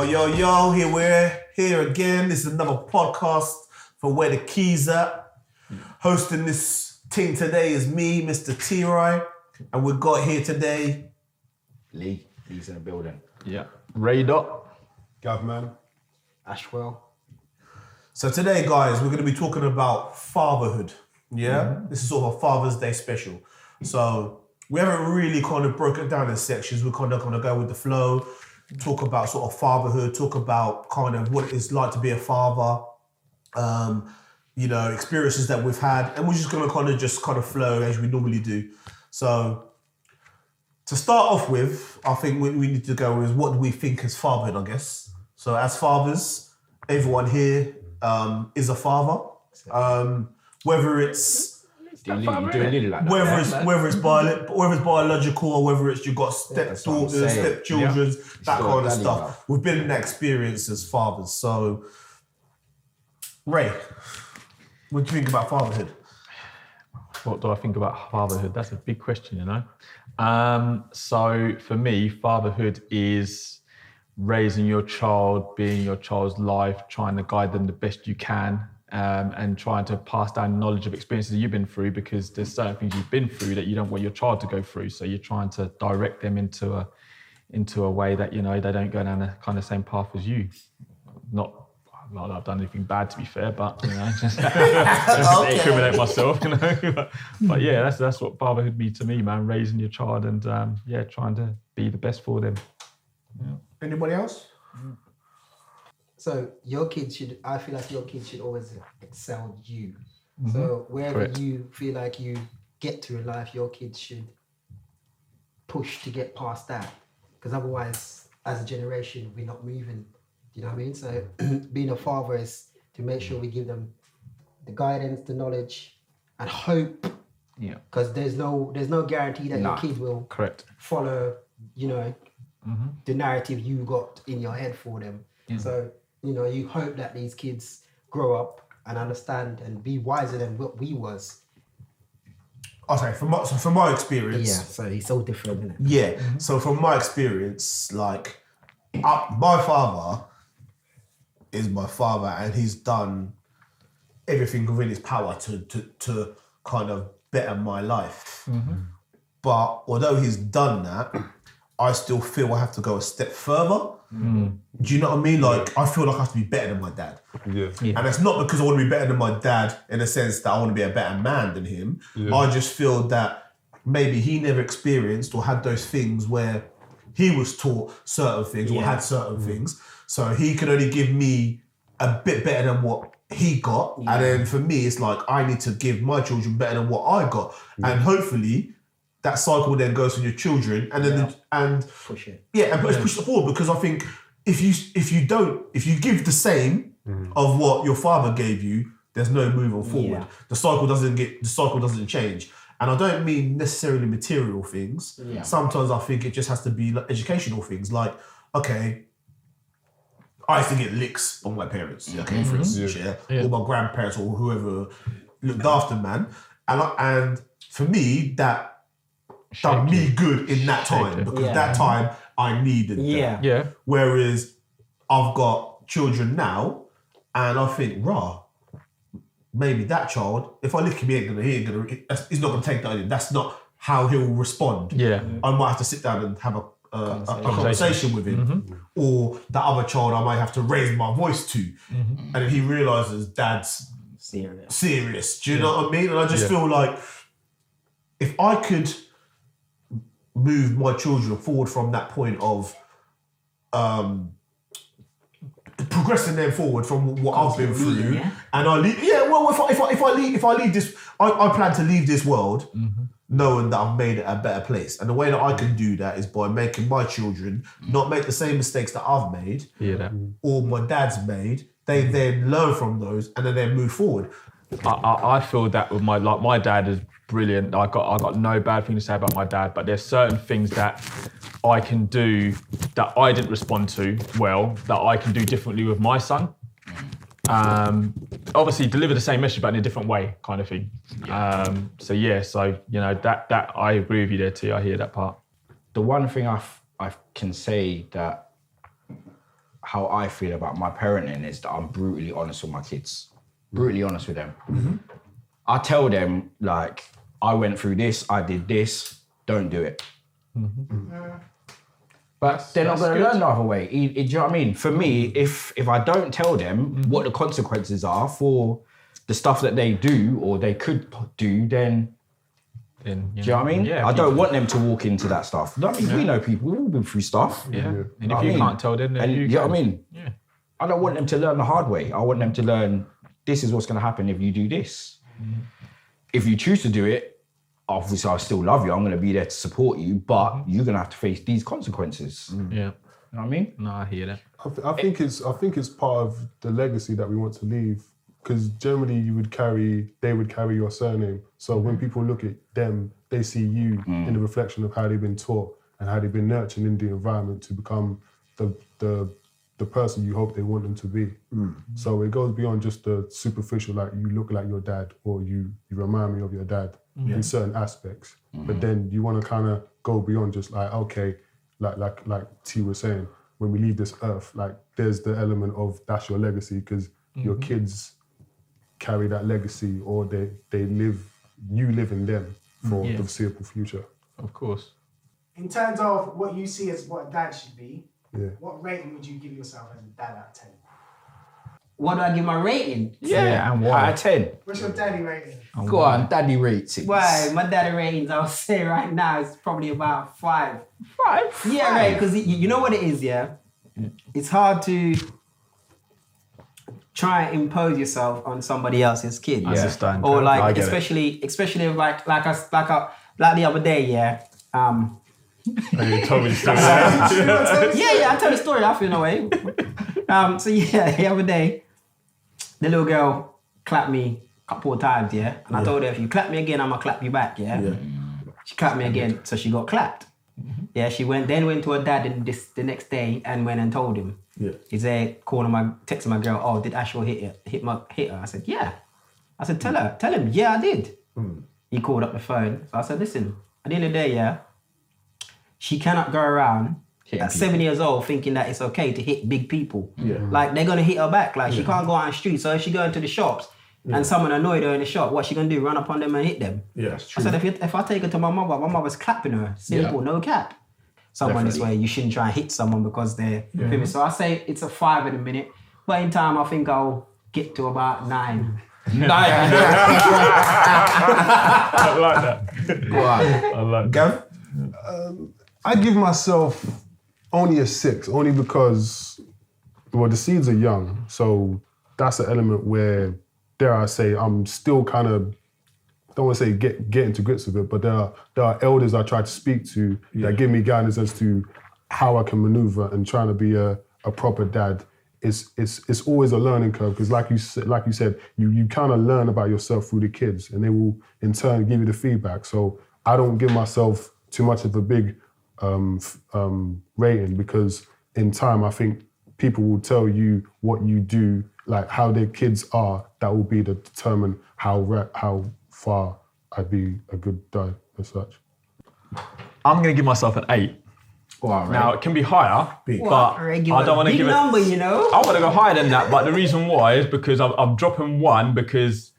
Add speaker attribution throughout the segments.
Speaker 1: Yo, we're here again. This is another podcast for Where the Keys At. Hosting this team today is me, Mr. Teroy, and we've got here today...
Speaker 2: Lee's in the building.
Speaker 3: Yeah. Ray Dot.
Speaker 4: Gav, man.
Speaker 2: Ashwell.
Speaker 1: So today, guys, we're going to be talking about fatherhood. Yeah? Mm-hmm. This is sort of a Father's Day special. So we haven't really kind of broken it down in sections. We're kind of going to go with the flow, talk about sort of fatherhood, talk about kind of what it's like to be a father, experiences that we've had, and we're just going to kind of flow as we normally do. So to start off with, I think we need to go with what do we think is fatherhood, I guess. So as fathers, everyone here is a father. Whether it's biological or whether it's you've got stepdaughters, stepchildren, that kind of stuff. We've been in that experience as fathers. So, Ray, what do you think about fatherhood?
Speaker 3: What do I think about fatherhood? That's a big question, you know. So for me, fatherhood is raising your child, being your child's life, trying to guide them the best you can, and trying to pass down knowledge of experiences that you've been through, because there's certain things you've been through that you don't want your child to go through. So you're trying to direct them into a way that, you know, they don't go down the kind of same path as you. Not that I've done anything bad, to be fair, but, you know, just incriminate myself, you know. But yeah, that's what fatherhood means to me, man. Raising your child and trying to be the best for them. Yeah.
Speaker 1: Anybody else?
Speaker 2: So I feel like your kids should always excel you. Mm-hmm. So wherever
Speaker 3: Correct.
Speaker 2: you feel like you get to in life, your kids should push to get past that. Because otherwise, as a generation, we're not moving. Do you know what I mean? So being a father is to make sure we give them the guidance, the knowledge, and hope.
Speaker 3: Yeah.
Speaker 2: Because there's no guarantee that your kids will follow, the narrative you got in your head for them. Yeah. So, you hope that these kids grow up and understand and be wiser than what we was.
Speaker 1: Okay, from my experience...
Speaker 2: Yeah, so it's so different, isn't it?
Speaker 1: Yeah, so from my experience, like, my father is my father, and he's done everything within his power to kind of better my life. Mm-hmm. But although he's done that, I still feel I have to go a step further. Mm. Do you know what I mean? Like, I feel like I have to be better than my dad. Yeah. And it's not because I want to be better than my dad in the sense that I want to be a better man than him. Yeah. I just feel that maybe he never experienced or had those things where he was taught certain things or had certain things. So he could only give me a bit better than what he got. Yeah. And then for me, it's like, I need to give my children better than what I got. Yeah. And hopefully that cycle then goes to your children and then
Speaker 2: push it.
Speaker 1: Yeah, and push it forward, because I think if you give the same of what your father gave you, there's no moving forward. Yeah. The cycle doesn't change. And I don't mean necessarily material things. Yeah. Sometimes I think it just has to be like educational things. Like, okay, I used to get licks on my parents, okay, for instance, or my grandparents or whoever looked after man. And for me, that done me good in that time, because that time I needed that. Yeah. Whereas I've got children now, and I think, maybe that child, if I lick him, he's not gonna take that in. That's not how he'll respond. Yeah. I might have to sit down and have a conversation with him, or that other child I might have to raise my voice to, and if he realizes dad's serious. Do you know what I mean? And I just feel like if I could move my children forward from that point of progressing them forward from what I've been through, and I leave. Yeah, well, if I leave this, I plan to leave this world knowing that I've made it a better place, and the way that I can do that is by making my children not make the same mistakes that I've made or my dad's made. They then learn from those and then they move forward.
Speaker 3: I feel that with my dad is brilliant. I got no bad thing to say about my dad, but there's certain things that I can do that I didn't respond to well, that I can do differently with my son. Obviously deliver the same message but in a different way, kind of thing. So that I agree with you there too. I hear that part.
Speaker 5: The one thing I can say that
Speaker 4: how I feel about my parenting is that I'm brutally honest with my kids. Brutally honest with them. Mm-hmm. I tell them, like, I went through this, I did this, don't do it. Mm-hmm. But they're not going to learn the other way. Do you know what I mean? For me, if I don't tell them what the consequences are for the stuff that they do or they could do, then do you know what I mean? Yeah, I don't want them to walk into that stuff. We know people, we've all been through stuff.
Speaker 3: Yeah. And if you can't tell them, then you
Speaker 4: know what I mean? Yeah. I don't want them to learn the hard way. I want them to learn, this is what's going to happen if you do this. Mm. If you choose to do it, obviously I still love you, I'm going to be there to support you, but you're going to have to face these consequences.
Speaker 3: Yeah.
Speaker 4: You know what I mean?
Speaker 3: No, I hear that.
Speaker 5: I think it's part of the legacy that we want to leave, because generally they would carry your surname. So when people look at them, they see you in the reflection of how they've been taught and how they've been nurtured in the environment to become the person you hope they want them to be. So it goes beyond just the superficial, like you look like your dad or you remind me of your dad in certain aspects. But then you want to kind of go beyond just like, okay, like T was saying, when we leave this earth, like there's the element of that's your legacy, because your kids carry that legacy, or you live in them for the foreseeable future.
Speaker 3: Of course.
Speaker 6: In terms of what you see as what a dad should be, what rating would you give yourself as a dad out of 10?
Speaker 2: What do I give my rating?
Speaker 4: Yeah, and why? Out of 10.
Speaker 6: What's your daddy rating?
Speaker 4: Go on, daddy rates it.
Speaker 2: Why? My daddy ratings, I'll say right now, is probably about 5.
Speaker 4: 5?
Speaker 2: Yeah, right, because you know what it is, yeah? It's hard to try and impose yourself on somebody else's kid.
Speaker 3: I understand.
Speaker 2: Or like, especially like the other day, yeah.
Speaker 3: You told me the story.
Speaker 2: I tell the story, I feel no way. So yeah, the other day, the little girl clapped me a couple of times, yeah? And I told her, if you clap me again, I'm gonna clap you back, yeah? She clapped me again, so she got clapped. Yeah, she went to her dad the next day and went and told him. Yeah. He's there texting my girl, oh, did Ash hit her? I said, yeah. I said, tell him, yeah, I did. He called up the phone. So I said, listen, at the end of the day, yeah, she cannot go around at 7 years old thinking that it's okay to hit big people. Yeah. Like, they're going to hit her back. Like, she can't go out on the street. So if she go into the shops and someone annoyed her in the shop, what's she going to do? Run up on them and hit them? Yeah, that's true. I said, if I take her to my mother's clapping her. Simple, no cap. Someone this way, you shouldn't try and hit someone because they're famous. So I say it's a 5 at a minute. But in time, I think I'll get to about 9. 9.
Speaker 3: I like that.
Speaker 5: Go on.
Speaker 3: I like
Speaker 1: Gav?
Speaker 5: I give myself only a 6, only because, well, the seeds are young. So that's an element where, dare I say, I'm still kind of, don't want to say getting to grips with it, but there are elders I try to speak to that give me guidance as to how I can maneuver and trying to be a proper dad. It's always a learning curve, because like you said, you kind of learn about yourself through the kids, and they will in turn give you the feedback. So I don't give myself too much of a big rating, because in time I think people will tell you what you do, like how their kids are. That will be to determine how far I'd be a good dad as such.
Speaker 3: I'm going to give myself an 8.
Speaker 4: Wow,
Speaker 3: now, it can be higher, but I don't want to give it...
Speaker 2: number, you know?
Speaker 3: I want to go higher than that, but the reason why is because I'm dropping 1 because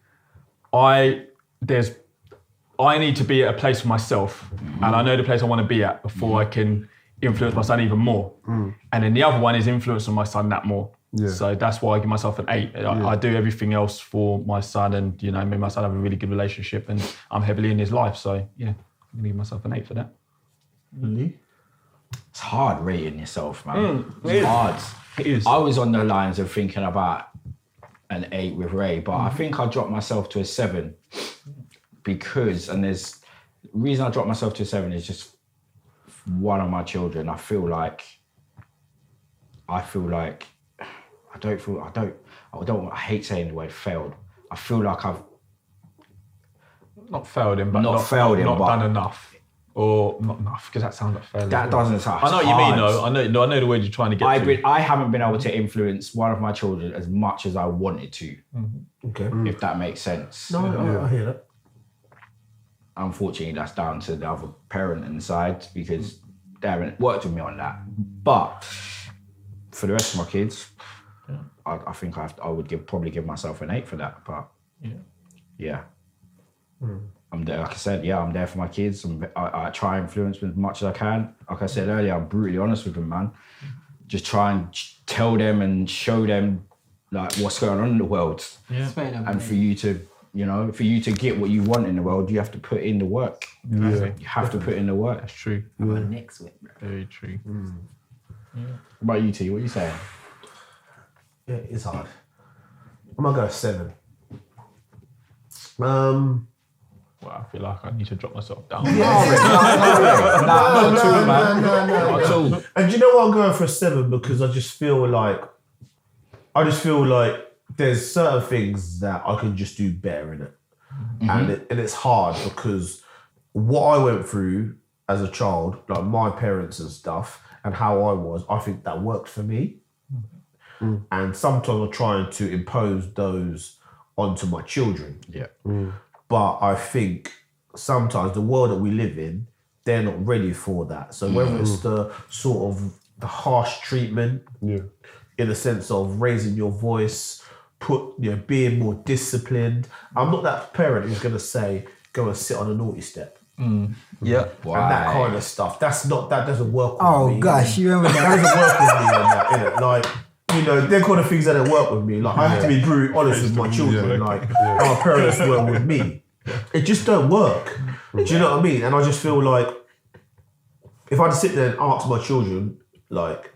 Speaker 3: I need to be at a place for myself, and I know the place I want to be at before I can influence my son even more. And then the other one is influencing my son that more. Yeah. So that's why I give myself an 8. I do everything else for my son, and me and my son have a really good relationship, and I'm heavily in his life. So yeah, I'm gonna give myself an 8 for that.
Speaker 1: Really?
Speaker 4: It's hard rating yourself, man. It's hard.
Speaker 3: It is.
Speaker 4: I was on the lines of thinking about an 8 with Ray, but I think I dropped myself to a 7 because, and the reason I dropped myself to a 7 is just one of my children. I hate saying the word failed. I feel like I've
Speaker 3: not failed him, but not done enough. Or not enough, because that sounds like failure.
Speaker 4: That doesn't sound.
Speaker 3: I know what you mean, though. I know the word you're trying to get to.
Speaker 4: I haven't been able to influence one of my children as much as I wanted to.
Speaker 1: Okay.
Speaker 4: If that makes sense.
Speaker 1: No, I hear that.
Speaker 4: Unfortunately, that's down to the other parent inside, because they haven't worked with me on that. But for the rest of my kids, I think I would probably give myself an 8 for that. But yeah. I'm there. Like I said, I'm there for my kids. I try and influence them as much as I can. Like I said earlier, I'm brutally honest with them, man. Just try and tell them and show them like what's going on in the world.
Speaker 3: Yeah.
Speaker 4: And for you to, get what you want in the world, you have to put in the work.
Speaker 3: Yeah.
Speaker 4: You have to put in the work.
Speaker 3: That's true.
Speaker 2: I'm next week, bro.
Speaker 3: Very true.
Speaker 4: What about you, T? What are you saying?
Speaker 1: Yeah, it's hard. I'm gonna go 7.
Speaker 3: Well, I feel like I need to drop myself down.
Speaker 1: No. And do you know what, I'm going for a 7 because I just feel like there's certain things that I can just do better in it. And it's hard because what I went through as a child, like my parents and stuff, and how I was, I think that worked for me. And sometimes I'm trying to impose those onto my children.
Speaker 4: Yeah.
Speaker 1: But I think sometimes the world that we live in, they're not ready for that. So whether it's the sort of the harsh treatment, in the sense of raising your voice, being more disciplined. I'm not that parent who's gonna say, go and sit on a naughty step.
Speaker 3: Yeah.
Speaker 1: And that kind of stuff. That doesn't work with me.
Speaker 2: Oh gosh, you remember
Speaker 1: That
Speaker 2: that?
Speaker 1: doesn't work with me on that, innit? Like, they're kind of things that don't work with me. Like, I have to be brutally honest with my children, like how my parents were with me. It just don't work. Do you know what I mean? And I just feel like if I had to sit there and ask my children, like,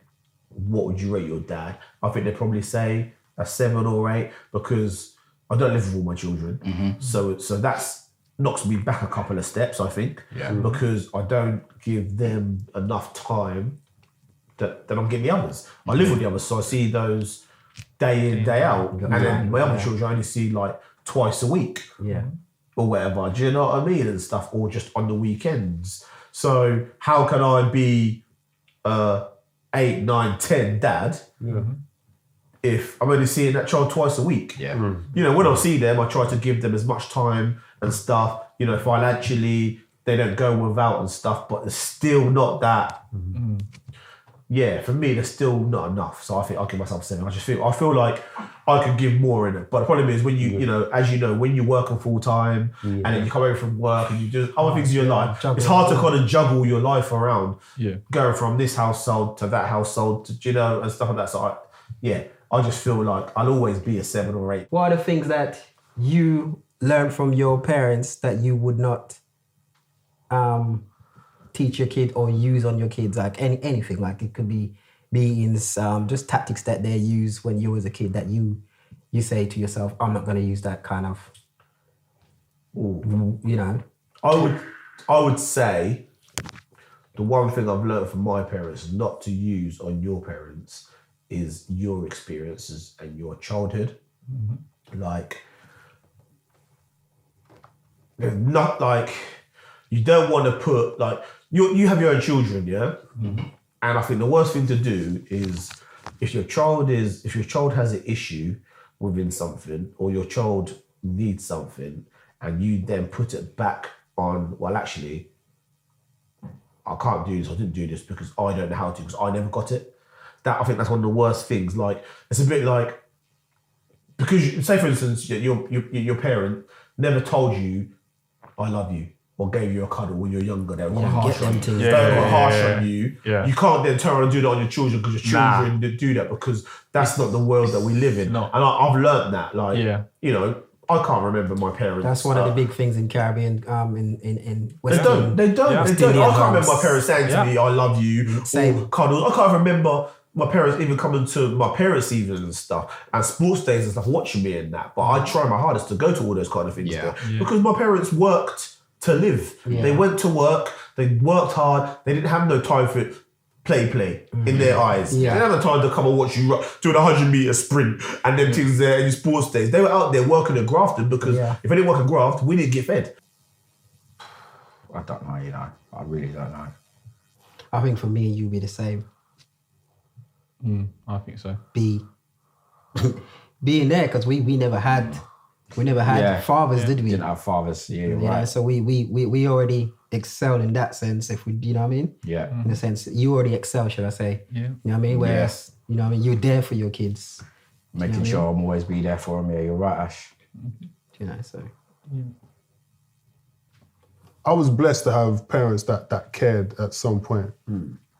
Speaker 1: what would you rate your dad? I think they'd probably say a 7 or 8 because I don't live with all my children. So that's knocks me back a couple of steps, I think. Because I don't give them enough time that I'm giving the others. I live with the others, so I see those day in, day out. And then my other children I only see like twice a week. Or whatever. Do you know what I mean? And stuff, or just on the weekends. So how can I be 8, 9, 10 dad if I'm only seeing that child twice a week? When I see them, I try to give them as much time and stuff. Financially, they don't go without and stuff, but it's still not that. For me, there's still not enough. So I think I'll give myself 7. I feel like I could give more in it. But the problem is when when you're working full time and then you come home from work and you do other things in your life, it's hard to kind of juggle your life around. Going from this household to that household, to, and stuff like that. So I just feel like I'll always be a 7 or 8.
Speaker 2: What are the things that you learned from your parents that you would not teach your kid or use on your kids? Like anything, like it could be beings, just tactics that they use when you was a kid that you say to yourself, I'm not going to use that kind of,
Speaker 1: I would say the one thing I've learned from my parents not to use on your parents is your experiences and your childhood. Like, not like, you don't want to put, like, you have your own children, and I think the worst thing to do is if your child has an issue within something, or your child needs something, and you then put it back on, well, actually, I can't do this, I didn't do this because I don't know how to, because I never got it. I think that's one of the worst things. Like, it's a bit like, because say for instance, your parent never told you, I love you, or gave you a cuddle when you were younger. They were quite harsh on you. They were harsh on you. You can't then turn around and do that on your children because your children didn't do that, because that's not the world that we live in. No. And I've learned that. Like, I can't remember my parents.
Speaker 2: That's one of the big things in Caribbean, in West Indian.
Speaker 1: They don't. I can't remember my parents saying to me, I love you, or cuddles. I can't remember my parents even coming to my parents' evenings and stuff, and sports days and stuff, watching me and that. But I try my hardest to go to all those kind of things because my parents worked to live. They went to work, they worked hard, they didn't have no time for it. Play in their eyes. They didn't have the time to come and watch you doing a 100-meter sprint and them things there in your sports days. They were out there working and grafting, because if they didn't work and graft, we didn't get fed.
Speaker 4: I don't know, I really don't know.
Speaker 2: I think for me, you'd be the same.
Speaker 3: I think so.
Speaker 2: Being there, because we never had fathers, did we?
Speaker 4: Didn't have fathers, right.
Speaker 2: So we already excel in that sense, if we, you know what I mean?
Speaker 4: Yeah.
Speaker 2: In the sense, you already excel, should I say?
Speaker 3: Yeah.
Speaker 2: You know what I mean? Whereas You know what I mean? You're there for your kids.
Speaker 4: Making sure I'm always be there for them. Yeah, you're right, Ash.
Speaker 2: You know, so.
Speaker 5: I was blessed to have parents that cared at some point,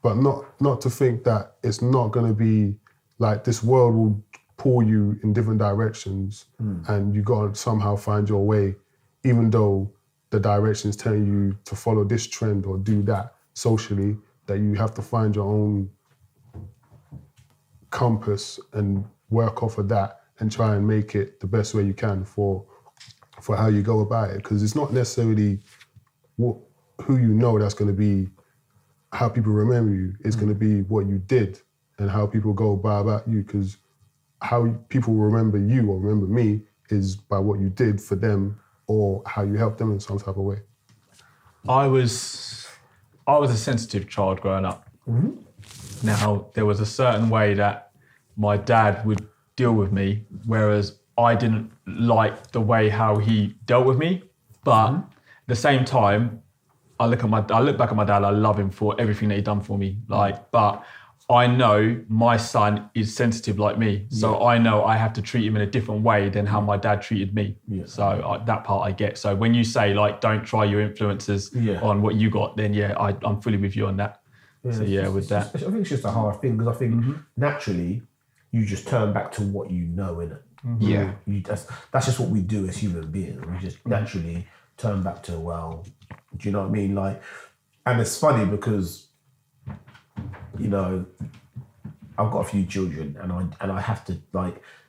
Speaker 5: but not to think that it's not going to be like this world will pull you in different directions and you got to somehow find your way, even though the direction's telling you to follow this trend or do that socially, that you have to find your own compass and work off of that and try and make it the best way you can for how you go about it. Because it's not necessarily who you know that's going to be how people remember you. It's going to be what you did and how people go about you, because how people remember you or remember me is by what you did for them or how you helped them in some type of way.
Speaker 3: I was a sensitive child growing up. Now, there was a certain way that my dad would deal with me, whereas I didn't like the way how he dealt with me. But at the same time, I look back at my dad, I love him for everything that he done for me. But I know my son is sensitive like me. So I know I have to treat him in a different way than how my dad treated me. Yeah. So that part I get. So when you say don't try your influences on what you got, then I'm fully with you on that.
Speaker 1: Yeah,
Speaker 3: so with that.
Speaker 1: I think it's just a hard thing because I think naturally you just turn back to what you know, innit?
Speaker 4: Yeah.
Speaker 1: That's just what we do as human beings. We just naturally turn back to, well, do you know what I mean? And it's funny because, you know, I've got a few children and I have to,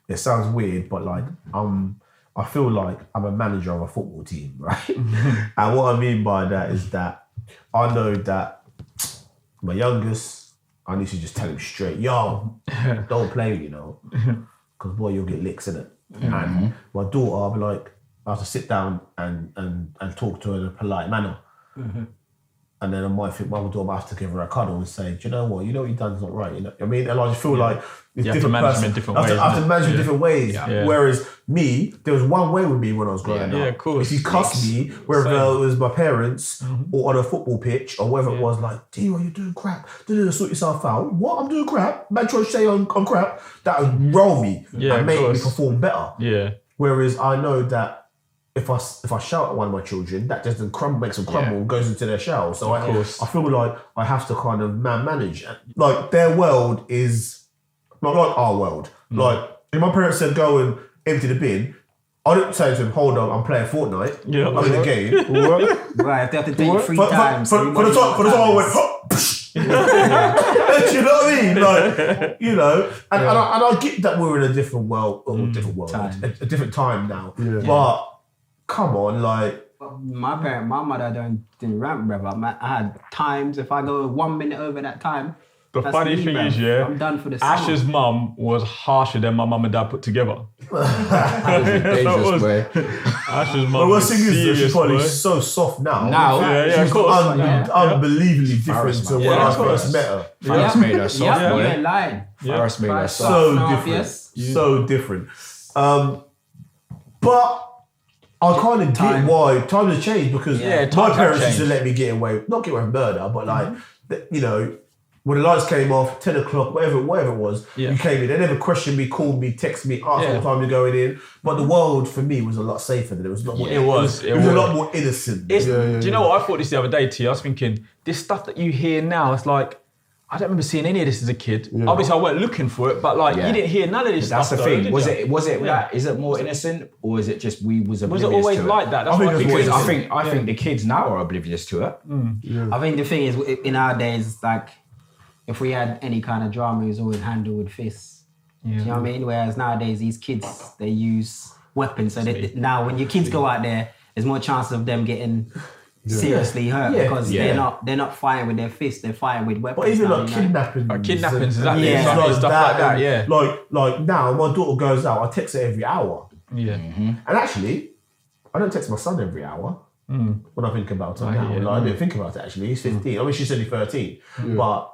Speaker 1: it sounds weird, but I feel like I'm a manager of a football team, right? And what I mean by that is that I know that my youngest, I need to just tell him straight, yo, don't play, you know, because boy, you'll get licks in it. And my daughter, I'll be like, I have to sit down and talk to her in a polite manner. And then I might think, well, my daughter might have to give her a cuddle and say, do you know what you've done is not right, you know what I mean? And I just feel like it's
Speaker 3: you have to manage them in different ways.
Speaker 1: I have to manage in different ways. Yeah. Whereas me, there was one way with me when I was growing up.
Speaker 3: Yeah, of course.
Speaker 1: If you cuss me, whether it was my parents or on a football pitch or whether it was like, Teroy, you're doing crap. Sort yourself out. What? I'm doing crap? Man trying to say I'm crap. That would roll me and make me perform better.
Speaker 3: Yeah.
Speaker 1: Whereas I know that if I shout at one of my children, that just makes them crumble and goes into their shell. So I feel like I have to kind of manage. Like their world is not like our world. Like if my parents said go and empty the bin, I don't say to them, hold on, I'm playing Fortnite. Yeah. I'm in the game.
Speaker 2: Right, if they have to take 3 times.
Speaker 1: For the time I went, do you know what I mean? Like, you know, and I get that we're in a different world, a different time now. Yeah. But come on,
Speaker 2: my mother didn't rant, brother. I had times, if I go 1 minute over that time,
Speaker 3: the funny thing is,
Speaker 2: I'm done for the summer.
Speaker 3: Ash's mum was harsher than my mum and dad put together.
Speaker 4: Ash's
Speaker 1: mum. The worst thing is that she's probably so soft now. She's unbelievably different to when I first met her.
Speaker 4: First made her soft.
Speaker 2: Yeah, you ain't lying.
Speaker 4: First made her soft.
Speaker 1: So different. So different. But I kind of get why times have changed because my parents used to let me get away with murder, but you know, when the lights came off, 10 o'clock, whatever it was, you came in. They never questioned me, called me, texted me, asked what time you're going in. But the world for me was a lot safer than it was. A lot more, it was a lot more innocent.
Speaker 3: Do you know what I thought this the other day, T? I was thinking, this stuff that you hear now, it's like, I don't remember seeing any of this as a kid. Yeah. Obviously, I weren't looking for it, but you didn't hear none of this stuff.
Speaker 4: That's the thing. Was it that? Is it more innocent, or is it just we was oblivious to it?
Speaker 3: Was it always like that? That's
Speaker 4: I think the kids now are oblivious to it.
Speaker 2: I think the thing is, in our days, if we had any kind of drama, it was always handled with fists. Yeah. Do you know what I mean? Whereas nowadays, these kids, they use weapons. So now when your kids go out there, there's more chance of them getting seriously hurt because they're not fighting with their fists, they're fighting with weapons.
Speaker 1: But even kidnappings.
Speaker 3: Kidnappings, exactly. Stuff like that, yeah.
Speaker 1: Like now, my daughter goes out, I text her every hour.
Speaker 3: Yeah.
Speaker 1: And actually, I don't text my son every hour. When I think about it now. I didn't think about it actually. He's 15. I mean, she's only 13. But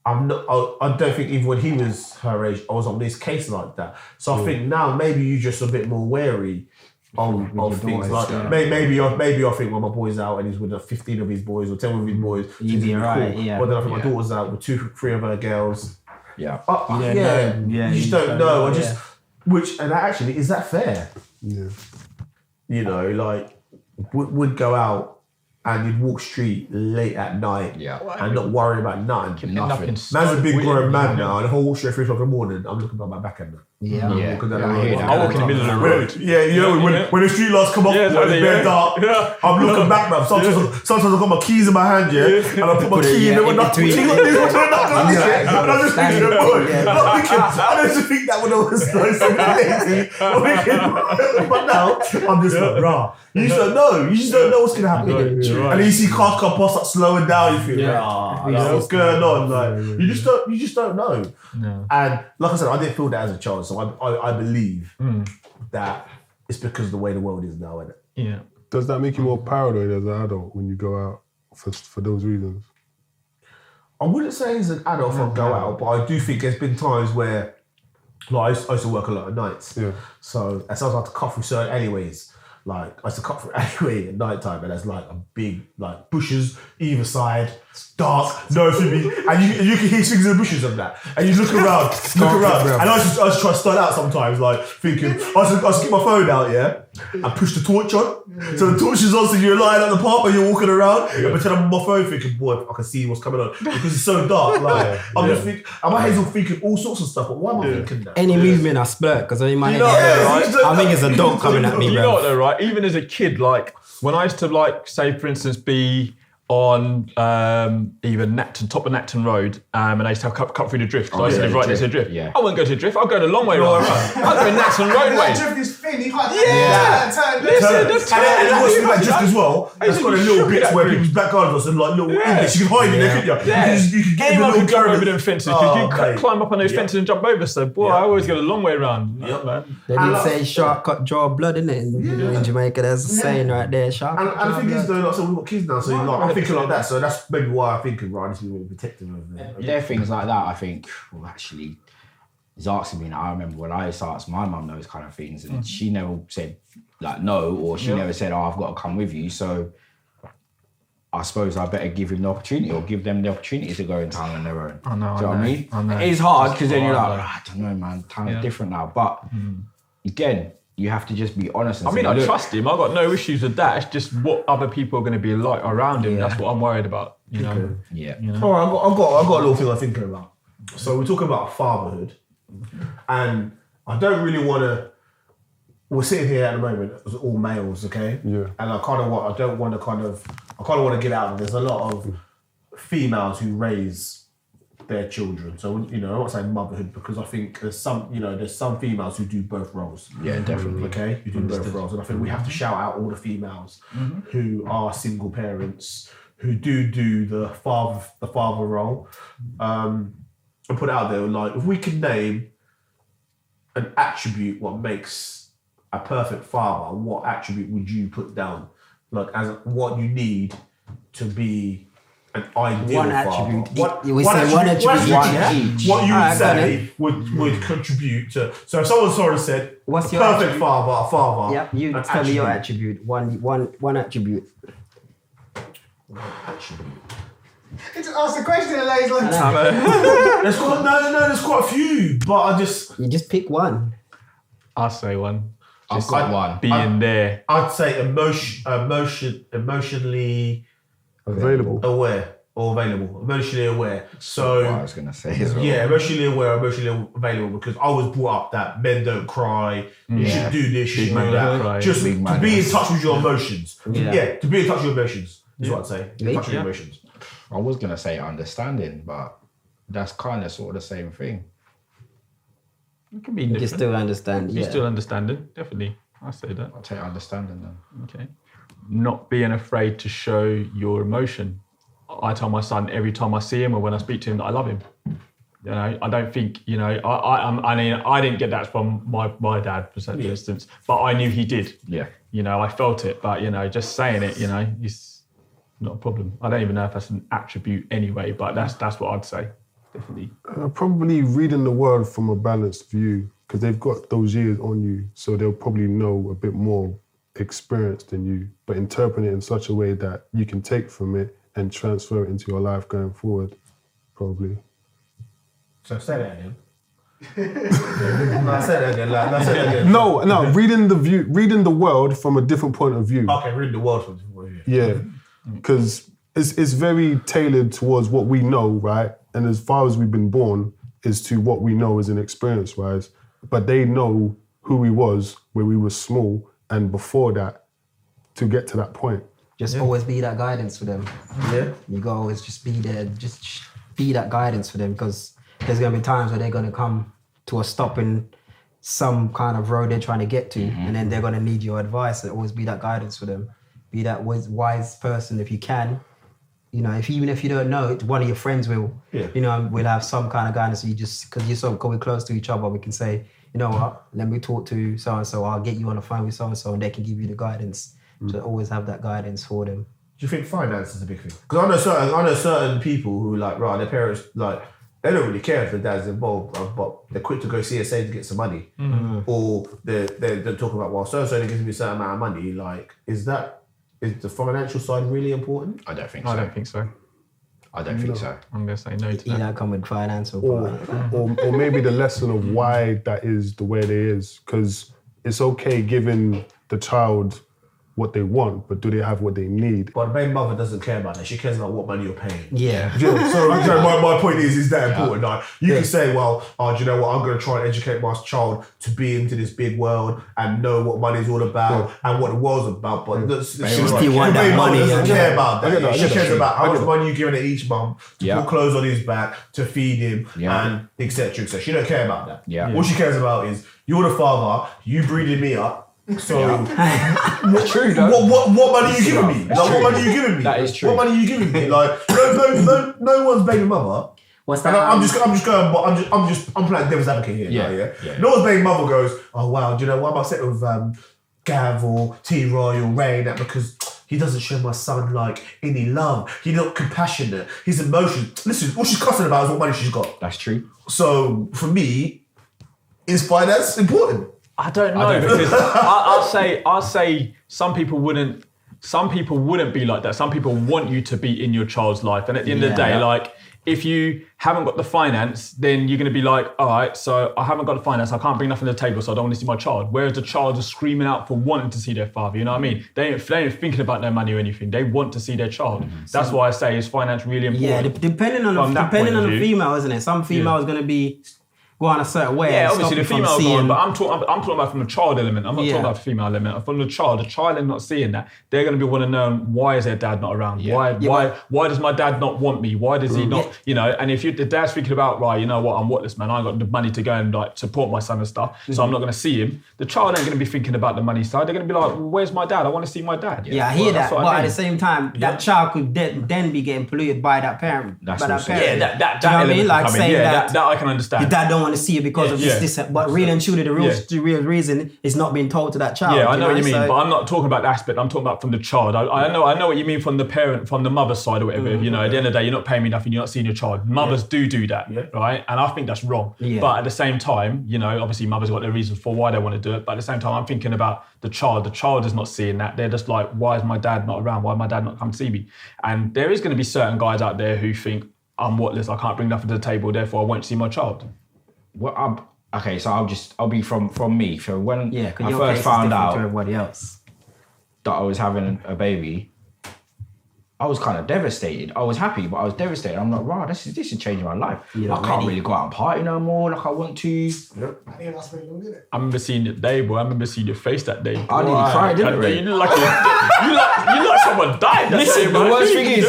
Speaker 1: I don't think even when he was her age, I was on this case like that. So I think now maybe you're just a bit more wary of things. Maybe I think when my boy's out and he's with 15 of his boys or 10 of his boys,
Speaker 2: you'd be right.
Speaker 1: Cool. Yeah. But then I think my daughter's out with 2-3 of her girls.
Speaker 4: Yeah.
Speaker 1: You just don't know. And actually, is that fair?
Speaker 5: Yeah.
Speaker 1: You know, like, would go out and you'd walk street late at night and not worry about nothing. Man's a big grown man now, and if I walk straight 3 o'clock in the morning, I'm looking at my back end.
Speaker 2: Yeah.
Speaker 1: I walk
Speaker 3: in the middle of the road.
Speaker 1: When the street lights come off, when it's bare dark, I'm looking back, man. Sometimes I've got my keys in my hand, and I put my key in the knuckle. And I'm just thinking, I used to think that when I was like 17, but now I'm just like, rah. You just don't know. You just don't know what's gonna happen. And then you see cars come past, like slowing down. You feel what's going on? Like you just don't know.
Speaker 3: No.
Speaker 1: And like I said, I didn't feel that as a child, so I believe that it's because of the way the world is now, isn't it?
Speaker 3: Yeah.
Speaker 5: Does that make you more paranoid as an adult when you go out for those reasons?
Speaker 1: I wouldn't say as an adult if I go out, but I do think there's been times where, like, I used to work a lot of nights.
Speaker 5: Yeah.
Speaker 1: So I sometimes have to cut through certain alleyways. Like, I used to cut through alleyway at night time, and there's like a big, like, bushes either side, dark, no TV, and you can hear things in the bushes and that. And you look around, and I just try to start out sometimes, like, thinking, I just get my phone out, and push the torch on. So the torch is on, so you're lying at the park when you're walking around, and pretend I'm on my phone thinking, boy, I can see what's coming on, because it's so dark. Like, I'm just thinking, and my head's all thinking all sorts of stuff, but why am I thinking that?
Speaker 2: Any movement I splurt, because in my head,
Speaker 3: right?
Speaker 2: I think it's a dog coming at me,
Speaker 3: You
Speaker 2: bro.
Speaker 3: know what though, right? Even as a kid, like, when I used to, like, say, for instance, be on either top of Nacton Road, and I used to have cut through the drift. So I used to live right next to the drift.
Speaker 4: Yeah.
Speaker 3: I wouldn't go to the drift. I'd go the long way round. I'd go Nacton Road way.
Speaker 6: That drift is thin. You can't turn.
Speaker 1: And what's with that drift as well, it's got a little bits where people's back gardens and like little inlets. You can hide in there, couldn't you? You can get in the
Speaker 3: Anyone
Speaker 1: little
Speaker 3: could jump over
Speaker 1: curve.
Speaker 3: them fences because you climb up on those fences and jump over. So, boy, I always go the long way round. Man.
Speaker 2: They did say shark cut draw blood, innit? In Jamaica, there's a saying right there, shark cut
Speaker 1: And the
Speaker 2: draw
Speaker 1: thing is,
Speaker 2: blood.
Speaker 1: though, like, so we've got kids now, so like, I'm thinking like that. So that's maybe why I think, right, I need to be really protective of them.
Speaker 4: There are things like that, I think, well, actually, he's asking me now. I remember when I used to ask my mum those kind of things, and she never said, like, no, or she never said, oh, I've got to come with you. So I suppose I better give him the opportunity, or give them the opportunity to go in town on their own.
Speaker 3: I know,
Speaker 4: Do you know what I mean?
Speaker 3: I know.
Speaker 4: It is hard because then you're
Speaker 3: hard,
Speaker 4: like, I don't know, man, kind of different now. But again, you have to just be honest. And
Speaker 3: I mean,
Speaker 4: say,
Speaker 3: I
Speaker 4: look,
Speaker 3: trust him. I've got no issues with that. It's just what other people are going to be like around him. That's what I'm worried about. You know?
Speaker 4: Yeah.
Speaker 3: You know?
Speaker 1: All right, I've got a little thing I'm thinking about. So we're talking about fatherhood, and I don't really want to. We're sitting here at the moment as all males, okay?
Speaker 5: Yeah.
Speaker 1: And I kind of want to get out. There's a lot of females who raise their children. So, you know, I'm not saying motherhood because I think there's some females who do both roles.
Speaker 4: Yeah, definitely.
Speaker 1: Okay, who do both roles, and I think we have to shout out all the females who are single parents who do the father role, and put it out there. Like, if we can name an attribute what makes a perfect father, what attribute would you put down? Like, as what you need to be an ideal
Speaker 2: One
Speaker 1: father.
Speaker 2: attribute. We say one attribute each.
Speaker 1: What you would
Speaker 2: Alright,
Speaker 1: say would contribute to. So if someone sort of said,
Speaker 2: What's your
Speaker 1: perfect
Speaker 2: attribute?
Speaker 1: father.
Speaker 2: Yep, you
Speaker 1: an
Speaker 2: tell me your attribute. One attribute.
Speaker 6: Just ask the question and he's like,
Speaker 1: There's quite a few, but I just.
Speaker 2: You just pick one.
Speaker 3: I'll say one.
Speaker 4: I've got one.
Speaker 3: Being there.
Speaker 1: I'd say emotionally
Speaker 5: Available.
Speaker 1: aware or available. Emotionally aware. So
Speaker 4: What I was going to say as well.
Speaker 1: yeah, emotionally aware, emotionally available, because I was brought up that men don't cry, you should do this, you should do
Speaker 3: don't cry.
Speaker 1: that. Just
Speaker 4: Big
Speaker 1: to
Speaker 4: man
Speaker 1: be in
Speaker 4: is-
Speaker 1: touch with your emotions.
Speaker 2: Yeah.
Speaker 1: To be in touch with your emotions is what I'd say. In touch with your emotions.
Speaker 4: I was going to say understanding, but that's kind of sort of the same thing.
Speaker 3: It can be
Speaker 2: You
Speaker 3: different.
Speaker 2: can still understand.
Speaker 3: You
Speaker 2: Yeah.
Speaker 3: still understanding, definitely. I say that.
Speaker 4: I'll take understanding then.
Speaker 3: Okay. Not being afraid to show your emotion. I tell my son every time I see him or when I speak to him that I love him. You know, I don't think, you know, I mean, I didn't get that from my dad, for instance, but I knew he did.
Speaker 4: Yeah.
Speaker 3: You know, I felt it, but, you know, just saying it, you know, is not a problem. I don't even know if that's an attribute anyway, but that's what I'd say, definitely.
Speaker 5: Probably reading the world from a balanced view, because they've got those years on you, so they'll probably know a bit more experience than you, but interpret it in such a way that you can take from it and transfer it into your life going forward, probably.
Speaker 1: So say that again. No, say that again. Say that again.
Speaker 5: No, reading the world from a different point of view.
Speaker 1: Okay, reading the world from a different point of view.
Speaker 5: Yeah, because it's very tailored towards what we know, right? And as far as we've been born, is to what we know as an experience-wise. But they know who we was when we were small and before that to get to that point.
Speaker 2: Just always be that guidance for them.
Speaker 1: Yeah.
Speaker 2: You gotta always just be there, just be that guidance for them, because there's gonna be times where they're gonna come to a stop in some kind of road they're trying to get to, and then they're gonna need your advice. And always be that guidance for them. Be that wise person if you can. You know, even if you don't know, one of your friends will.
Speaker 1: Yeah.
Speaker 2: You know, we'll have some kind of guidance. So you just, because you're so close to each other, we can say, you know what, let me talk to so and so. I'll get you on the phone with so and so, and they can give you the guidance. So always have that guidance for them.
Speaker 1: Do you think finance is a big thing? Because I know certain people who like, right, their parents, like, they don't really care if their dad's involved, but they're quick to go CSA to get some money. Or they're talking about, well, so-and-so they give me a certain amount of money. Like, is the financial side really important?
Speaker 4: I don't think so.
Speaker 3: I don't think so.
Speaker 4: I don't think so.
Speaker 3: I'm going to say no to that.
Speaker 2: Either come with finance or
Speaker 5: Or maybe the lesson of why that is the way it is. Because it's okay giving the child what they want, but do they have what they need?
Speaker 1: But the main mother doesn't care about that. She cares about what money you're paying.
Speaker 2: Yeah.
Speaker 1: So my point is that important? Like, you can say, well, do you know what? I'm going to try and educate my child to be into this big world and know what money's all about and what the world's about. But the main mother doesn't care about that. She cares about how much money you're giving her each month to put clothes on his back, to feed him, and etc. She don't care about that.
Speaker 4: Yeah.
Speaker 1: All she cares about is, you're the father, you breeding me up. So,
Speaker 4: True, though.
Speaker 1: what money are you giving me? Like, what money are you giving me?
Speaker 4: That is true.
Speaker 1: What money are you giving me? Like, no one's baby mother.
Speaker 2: What's that?
Speaker 1: And I'm just going, but I'm playing devil's advocate here. Yeah. No one's baby mother goes, oh wow, do you know what? I'm upset with Gav or Teroy or Ray because he doesn't show my son like any love. He's not compassionate. His emotions. Listen, all she's cussing about is what money she's got.
Speaker 4: That's true.
Speaker 1: So for me, is finance important?
Speaker 3: I don't know because I'll say some people wouldn't be like that. Some people want you to be in your child's life, and at the end of the day, like, if you haven't got the finance, then you're going to be like, all right, so I haven't got the finance, I can't bring nothing to the table, so I don't want to see my child. Whereas the child is screaming out for wanting to see their father, you know what I mean? They ain't thinking about their money or anything. They want to see their child. That's why I say, is finance really important?
Speaker 2: Yeah, depending on the female, isn't it? Some female is going to be go on a certain way.
Speaker 3: Yeah, obviously the female going, but I'm talking about from the child element. I'm not talking about the female element. From the child is not seeing that. They're going to be want to know, why is their dad not around? Yeah. Why does my dad not want me? Why does he not? You know, and if the dad's thinking about, right, you know what, I'm worthless, man. I ain't got the money to go and like support my son and stuff, so I'm not going to see him. The child ain't going to be thinking about the money side. They're going to be like, well, where's my dad? I want to see my dad.
Speaker 2: Yeah, I hear that. But at the same time, that child could then be getting polluted by that parent.
Speaker 3: That element like saying that I can understand.
Speaker 2: Your dad don't want to see you because of this, but really and truly, the real reason is not being told to that child.
Speaker 3: Yeah, I know what you mean, but I'm not talking about the aspect. I'm talking about from the child. I know what you mean from the parent, from the mother's side or whatever. You know, at the end of the day, you're not paying me nothing. You're not seeing your child. Mothers do that, right? And I think that's wrong. Yeah. But at the same time, you know, obviously mothers got their reasons for why they want to do it. But at the same time, I'm thinking about the child. The child is not seeing that. They're just like, why is my dad not around? Why is my dad not come to see me? And there is going to be certain guys out there who think, I'm worthless. I can't bring nothing to the table. Therefore, I won't see my child.
Speaker 4: Well, okay, so I'll be from me. So when I
Speaker 2: your
Speaker 4: first
Speaker 2: case
Speaker 4: found
Speaker 2: is
Speaker 4: out
Speaker 2: to everybody else
Speaker 4: that I was having a baby, I was kind of devastated. I was happy, but I was devastated. I'm like, wow, this is changing my life. I can't really go out and party no more like I want to.
Speaker 6: I think that's very long, isn't it?
Speaker 3: I remember seeing it day, boy. I remember seeing your face that day.
Speaker 4: I nearly cried, didn't I?
Speaker 3: You look like someone died that
Speaker 4: Listen,
Speaker 3: day,
Speaker 4: the
Speaker 3: man.
Speaker 4: worst thing is,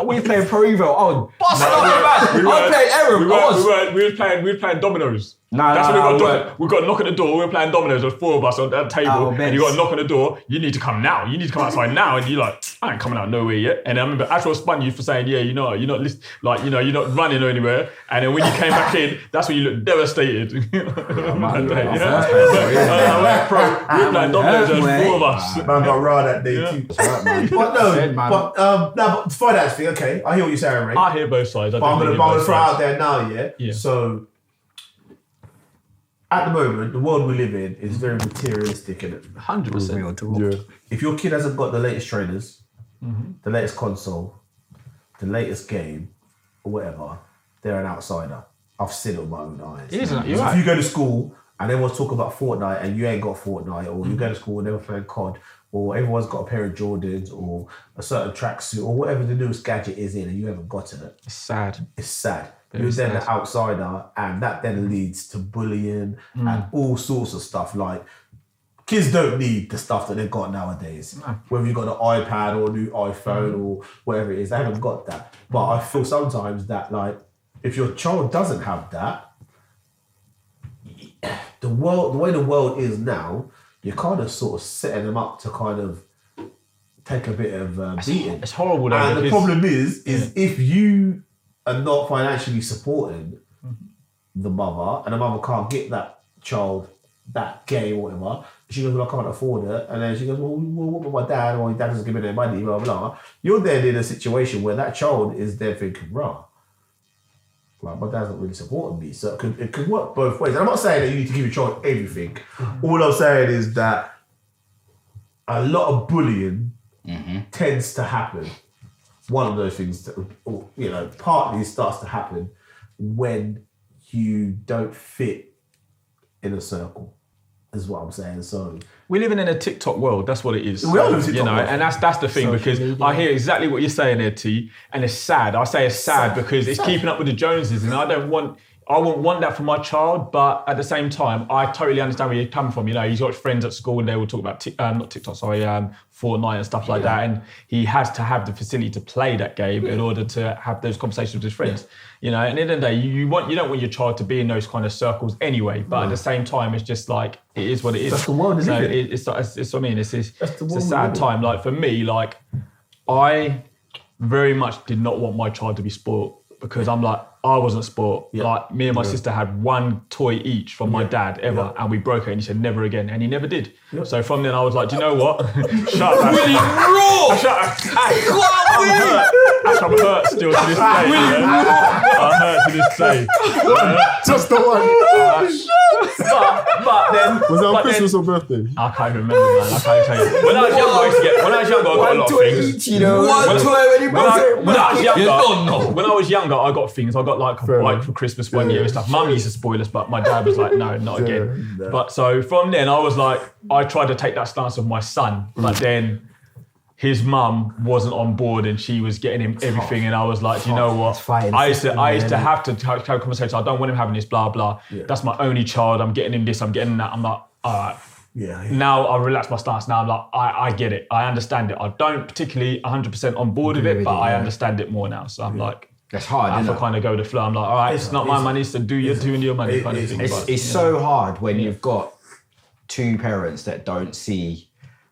Speaker 4: we played Pro Evo. I was busting up the back. I was playing Arab.
Speaker 3: We were playing dominoes. We got a knock at the door. We were playing dominoes. There's 4 of us on that table, and you got a knock on the door. You need to come now. You need to come outside now. And you're like, I ain't coming out nowhere yet. And I remember Ashwell spun you for saying, yeah, you're not you're not running anywhere. And then when you came back in, that's when you looked devastated. We were playing dominoes. There's 4 of us.
Speaker 1: Man got raw that day too. But finance thing, okay. I hear what you're saying, Ray.
Speaker 3: I hear both sides.
Speaker 1: But I'm gonna throw out there now, yeah. So at the moment, the world we live in is very materialistic, isn't it?
Speaker 3: 100%.
Speaker 5: Yeah.
Speaker 1: If your kid hasn't got the latest trainers, the latest console, the latest game, or whatever, they're an outsider. I've seen it with my own eyes.
Speaker 3: Isn't it?
Speaker 1: So if you go to school and everyone's talking about Fortnite and you ain't got Fortnite, or you go to school and they're playing COD, or everyone's got a pair of Jordans or a certain tracksuit or whatever the newest gadget is in and you haven't got it.
Speaker 3: It's sad.
Speaker 1: It's sad. You're then the outsider, and that then leads to bullying and all sorts of stuff. Like, kids don't need the stuff that they've got nowadays. No. Whether you've got an iPad or a new iPhone or whatever it is, they haven't got that. But I feel sometimes that, like, if your child doesn't have that, the way the world is now, you're kind of sort of setting them up to kind of take a bit of beating.
Speaker 3: It's horrible. Though,
Speaker 1: and the problem is if you are not financially supporting the mother, and the mother can't get that child that game or whatever, she goes, well, I can't afford it, and then she goes, well, what about my dad? Well, my dad doesn't give me any money, blah, blah. You're then in a situation where that child is then thinking, rah, like, my dad's not really supporting me. So it could work both ways. And I'm not saying that you need to give your child everything. All I'm saying is that a lot of bullying tends to happen. One of those things that, partly starts to happen when you don't fit in a circle, is what I'm saying. So
Speaker 3: we're living in a TikTok world. That's what it is.
Speaker 1: We are living in a TikTok world.
Speaker 3: And that's the thing, because I hear exactly what you're saying there, T, and it's sad. I say it's sad because it's keeping up with the Joneses, and I wouldn't want that for my child, but at the same time, I totally understand where you're coming from. He's got friends at school and they will talk about, Fortnite and stuff like that. And he has to have the facility to play that game in order to have those conversations with his friends. And at the end of the day, you don't want your child to be in those kind of circles anyway, but at the same time, it's just like, it is what it is.
Speaker 1: That's the world, isn't it?
Speaker 3: It's what I mean. It's a sad time. Like, for me, like, I very much did not want my child to be spoiled, because I'm like, I wasn't spoiled. Yeah. Like, me and my sister had one toy each from my dad ever, and we broke it, and he said, never again. And he never did. Yeah. So from then I was like, do you know what? Shut up. Willie Raw! I'm hurt still to this day. I'm hurt to this day.
Speaker 5: Just the one.
Speaker 3: But then...
Speaker 5: Was that on Christmas or birthday?
Speaker 3: I can't remember, man. I can't tell you. When I was younger, I got a lot of things. When I was younger, I got things. I got like a bike for Christmas one year and stuff. Mum used to spoil us, but my dad was like, no, not again. But so from then, I was like, I tried to take that stance with my son, but then his mum wasn't on board and she was getting him everything, and I was like, you know what? I used to have to have a conversation. I don't want him having this, blah, blah. Yeah. That's my only child. I'm getting him this, I'm getting that. I'm like, all right. Yeah. Now I relax my stance. Now I'm like, I get it. I understand it. I don't particularly 100% on board with it, but I understand it more now. So I'm like,
Speaker 4: that's hard.
Speaker 3: I have to kind of go with the flow. I'm like, all right, it's not my money, so do your money kind of thing.
Speaker 4: It's so hard when you've got two parents that don't see,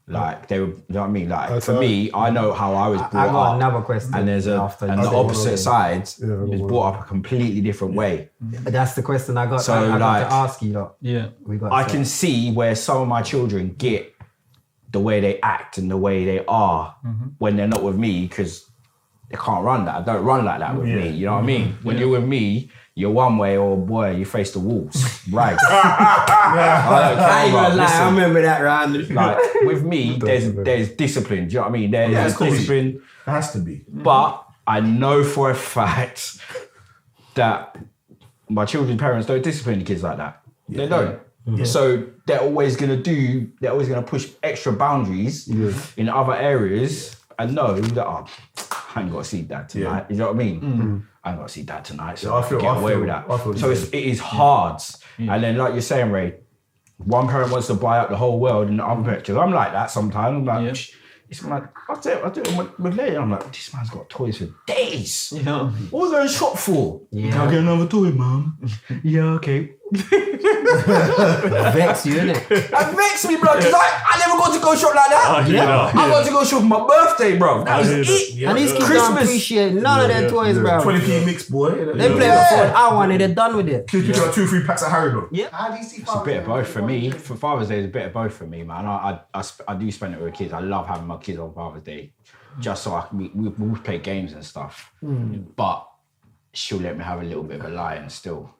Speaker 4: like, they were, you know what I mean? Like, for me, I know how I was brought up.
Speaker 2: I got another question.
Speaker 4: And there's the opposite sides is brought up a completely different way.
Speaker 2: That's the question I got.
Speaker 4: So,
Speaker 2: I got to ask you, though.
Speaker 3: Yeah.
Speaker 4: I can see where some of my children get the way they act and the way they are when they're not with me, because they can't run that. I don't run like that with me. You know what I mean? When you're with me, you're one way, or boy, you face the walls. Right. I ain't gonna lie, I remember that round. Like, with me, there's discipline. Do you know what I mean? There's discipline.
Speaker 1: It has to be.
Speaker 4: But I know for a fact that my children's parents don't discipline the kids like that. They don't. Yeah. So they're always gonna push extra boundaries in other areas, and know that I ain't got to see dad tonight. You know what I mean? I ain't got to see dad tonight, so I can get away with that. So it is hard. And then, like you're saying, Ray, one parent wants to buy up the whole world, and the other parent, because I'm like that sometimes. I'm like, it's like, I do it with Leia. I'm like, this man's got toys for days.
Speaker 3: Yeah.
Speaker 4: What was I going shop for?
Speaker 3: Yeah. Can I get another toy, Mum? Yeah, okay.
Speaker 2: Vex you, innit?
Speaker 4: That vexed me, bro, because I never got to go shop like that. I got to go shop for my birthday, bro. That was it.
Speaker 2: And these kids don't appreciate none of their toys, bro.
Speaker 1: 20p mix, boy.
Speaker 2: They play it for an hour and they're done with it.
Speaker 1: Kids pick up 2 or 3 packs of Haribo.
Speaker 2: Yeah.
Speaker 6: How do you see
Speaker 4: It's a bit of both for me. For Father's Day, it's a bit of both for me, man. I do spend it with kids. I love having my kids on Father's Day, just so we play games and stuff. But she'll let me have a little bit of a lie still.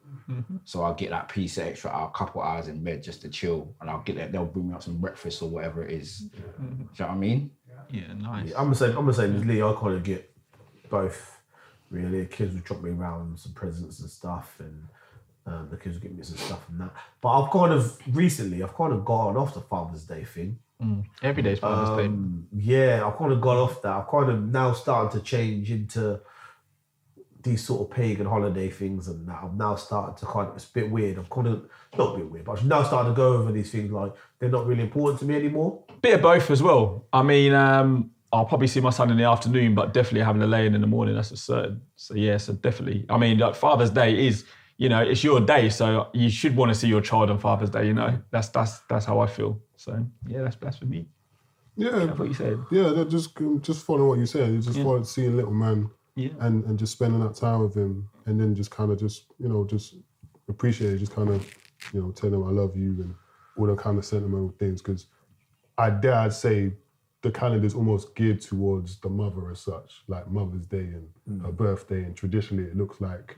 Speaker 4: So I'll get that piece of extra a couple hours in bed just to chill, and I'll get that. They'll bring me up some breakfast or whatever it is. Do you know what I mean?
Speaker 3: Yeah, nice.
Speaker 1: I'm the same as Lee. I kind of get both. really. The kids would drop me around some presents and stuff, and the kids would give me some stuff and that. But I've kind of gone off the Father's Day thing.
Speaker 3: Every day's Father's Day.
Speaker 1: Yeah, I've kind of gone off that. I've kind of now started to change into these sort of pagan holiday things and that. I've now started to kind of, it's a bit weird. I've kind of, not a bit weird, but I've now started to go over these things like they're not really important to me anymore.
Speaker 3: Bit of both as well. I mean, I'll probably see my son in the afternoon, but definitely having a lay-in the morning, that's a certain. So yeah, so definitely. I mean, like Father's Day is, it's your day, so you should want to see your child on Father's Day, That's how I feel. So yeah, that's for me.
Speaker 5: Yeah.
Speaker 3: That's what you said.
Speaker 5: Yeah, just following what you said. You just follow seeing little man and just spending that time with him, and then just kind of just appreciate it, just kind of, tell him I love you and all the kind of sentimental things, because I'd say the calendar's almost geared towards the mother as such, like Mother's Day and her birthday, and traditionally it looks like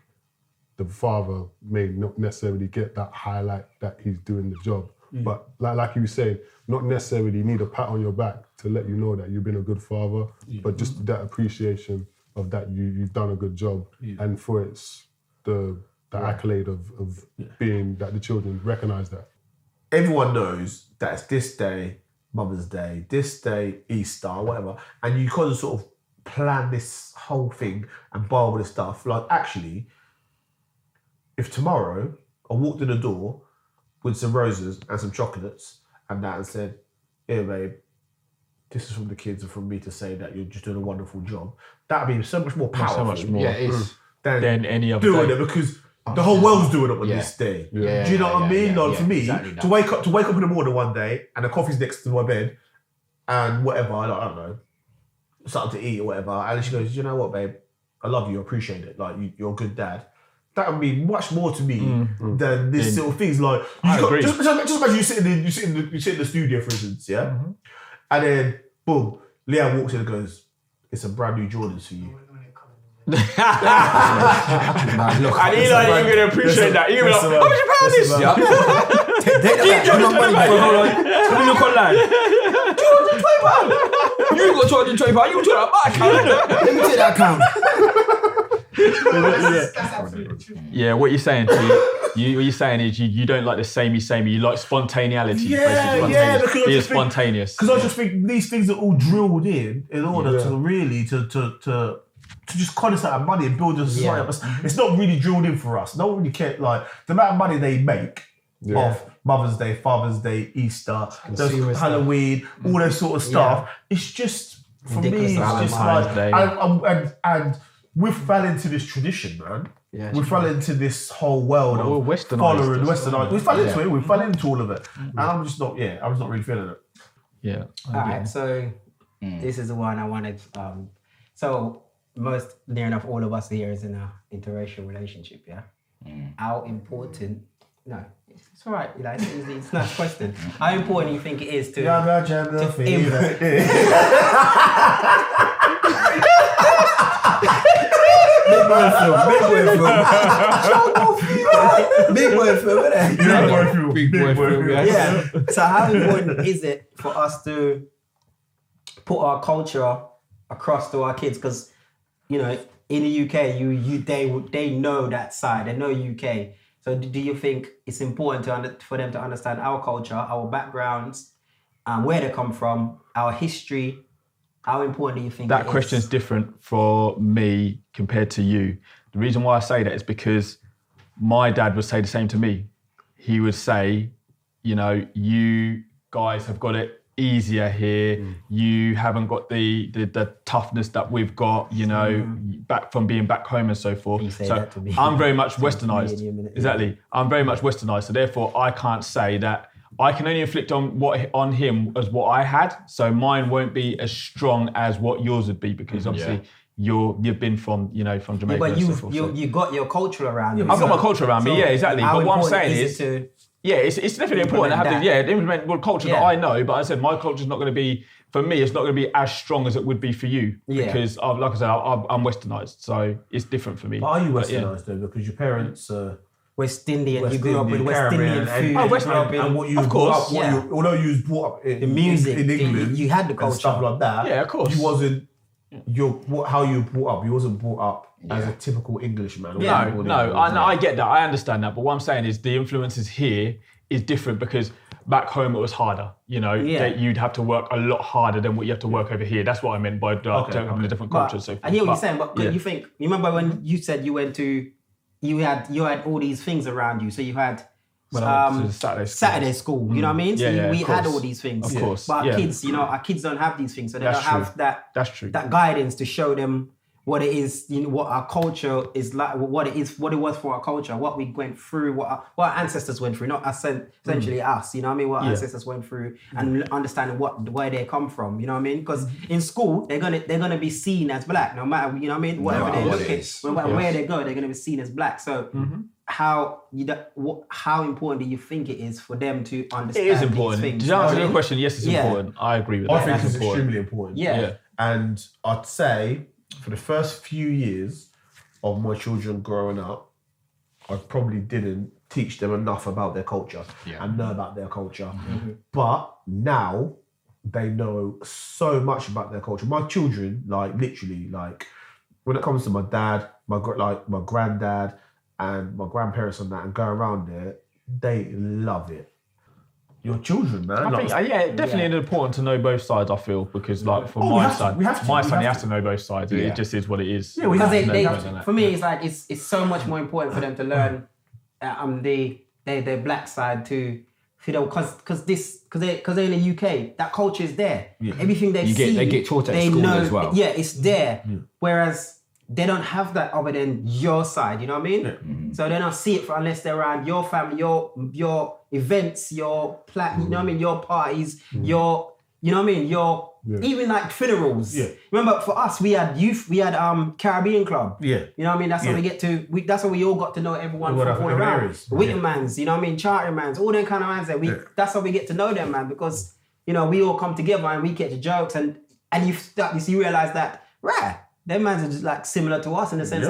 Speaker 5: the father may not necessarily get that highlight that he's doing the job. But like you were saying, not necessarily need a pat on your back to let you know that you've been a good father, but just that appreciation of that you've done a good job, and for it's the accolade of being that the children recognise that. Everyone knows that it's this day, Mother's Day, this day, Easter, whatever, and you kind of sort of plan this whole thing and buy all this stuff. Like, actually, if tomorrow I walked in the door with some roses and some chocolates and that and said, here, babe, this is from the kids and from me to say that you're just doing a wonderful job, that would be so much more powerful.
Speaker 3: So much more.
Speaker 4: Yeah, it is.
Speaker 3: Than any other
Speaker 1: doing
Speaker 3: day.
Speaker 1: it, because the whole world's doing it on this day. Do you know what I mean? Like, for me,
Speaker 4: exactly
Speaker 1: to wake up in the morning one day and the coffee's next to my bed and whatever, I don't know, something to eat or whatever, and she goes, you know what, babe, I love you, I appreciate it, like, you're a good dad. That would mean much more to me than this sort of things. Like, just imagine you sit in the studio, for instance, and then boom, Leah walks in and goes, "It's a brand new Jordans for you."
Speaker 3: And Eli, you're gonna appreciate that. You're gonna be like, how much you pay this? Let me look online. £220. You got £220. You took that back.
Speaker 2: Let me take that account.
Speaker 6: That's absolutely true.
Speaker 3: Yeah, what you're saying, what you're saying is you don't like the samey. You like spontaneity.
Speaker 1: Because
Speaker 3: Be spontaneous.
Speaker 1: Because I just think these things are all drilled in order to really to just kind of start money and build a society up. It's not really drilled in for us. No one really cares. Like, the amount of money they make off Mother's Day, Father's Day, Easter, Halloween, all those sort of stuff. It's just, for me, it's just like, and we've fell into this tradition, man. Yeah, we fell into this whole world of following Westernized. We fell into it. We fell into all of it, and I'm just not really feeling it.
Speaker 3: Yeah.
Speaker 2: All right. So this is the one I wanted. So most near enough all of us here is in an interracial relationship. Yeah. How important? No, it's all right. It's a nice question. How important do you think it is to? Big boy film. Yeah. So how important is it for us to put our culture across to our kids? Because, in the UK, they know that side. They know UK. So do you think it's important for them to understand our culture, our backgrounds, where they come from, our history? How important do you think
Speaker 3: that question is different for me compared to you? The reason why I say that is because my dad would say the same to me. He would say, you guys have got it easier here. You haven't got the toughness that we've got, back from being back home and so forth. So I'm very much westernized. Exactly. I'm very much westernized. So therefore I can't say that. I can only inflict on him as what I had, so mine won't be as strong as what yours would be, because obviously you've been from from Jamaica.
Speaker 2: But you got your culture around you.
Speaker 3: I've got my culture around me, exactly. But what I'm saying is it's definitely important to have implement culture that I know. But I said my culture's not going to be, for me, it's not going to be as strong as it would be for you, because like I said, I'm westernized, so it's different for me.
Speaker 1: But are you westernized though? Because your parents.
Speaker 2: West Indian, you grew up with West Indian food.
Speaker 1: And what you
Speaker 3: of course,
Speaker 1: although you was brought up in
Speaker 2: the music,
Speaker 1: in England,
Speaker 2: you had the culture
Speaker 1: and stuff like that.
Speaker 3: Yeah, of course.
Speaker 1: You wasn't how you brought up. You wasn't brought up as a typical Englishman.
Speaker 3: I get that. I understand that. But what I'm saying is the influences here is different because back home it was harder. That you'd have to work a lot harder than what you have to work over here. That's what I meant by having a different culture. So
Speaker 7: I hear what you're saying, but you remember when you said you went to, you had all these things around you. So you had Saturday school. You know what I mean? So we had all these things.
Speaker 3: Of course.
Speaker 7: But our kids don't have these things. So they don't have that.
Speaker 3: That's true.
Speaker 7: That guidance to show them what it is, what our culture is like, what it was for our culture, what we went through, what our ancestors went through, not us, essentially us, you know what I mean? What our ancestors went through and understanding where they come from, you know what I mean? Because in school, they're gonna be seen as black, no matter, you know what I mean? Whatever they look at, no matter where they go, they're gonna be seen as black. So how important do you think it is for them to understand?
Speaker 3: It is important.
Speaker 7: These things,
Speaker 3: to answer your question, yes, it's important. I agree with that.
Speaker 1: I think it's extremely important.
Speaker 7: Yeah.
Speaker 1: And I'd say for the first few years of my children growing up, I probably didn't teach them enough about their culture and know about their culture. But now they know so much about their culture. My children, literally, when it comes to my dad, my granddad, and my grandparents and that, and go around there, they love it. Your children, man.
Speaker 3: I think, definitely important to know both sides, I feel, because for my son, he has to know both sides. It just is what it is.
Speaker 7: Yeah, because for me, it's like, it's so much more important for them to learn their black side too, because they're in the UK, that culture is there. Yeah. Everything they
Speaker 4: get taught at school as well.
Speaker 7: Yeah, it's there. Yeah. Whereas they don't have that other than your side, you know what I mean? Yeah. So they don't see it unless they're around your family, your events, your you know what I mean, your parties, your, you know what I mean, even like funerals. Yeah. Remember, for us, we had Caribbean Club. Yeah. You know what I mean? That's how we get to. That's how we all got to know everyone from all around. Whitmans, you know what I mean? Chartermans, all them kind of mans there. That's how we get to know them, man, because we all come together and we catch the jokes and you realize that them mans are just like similar to us in the sense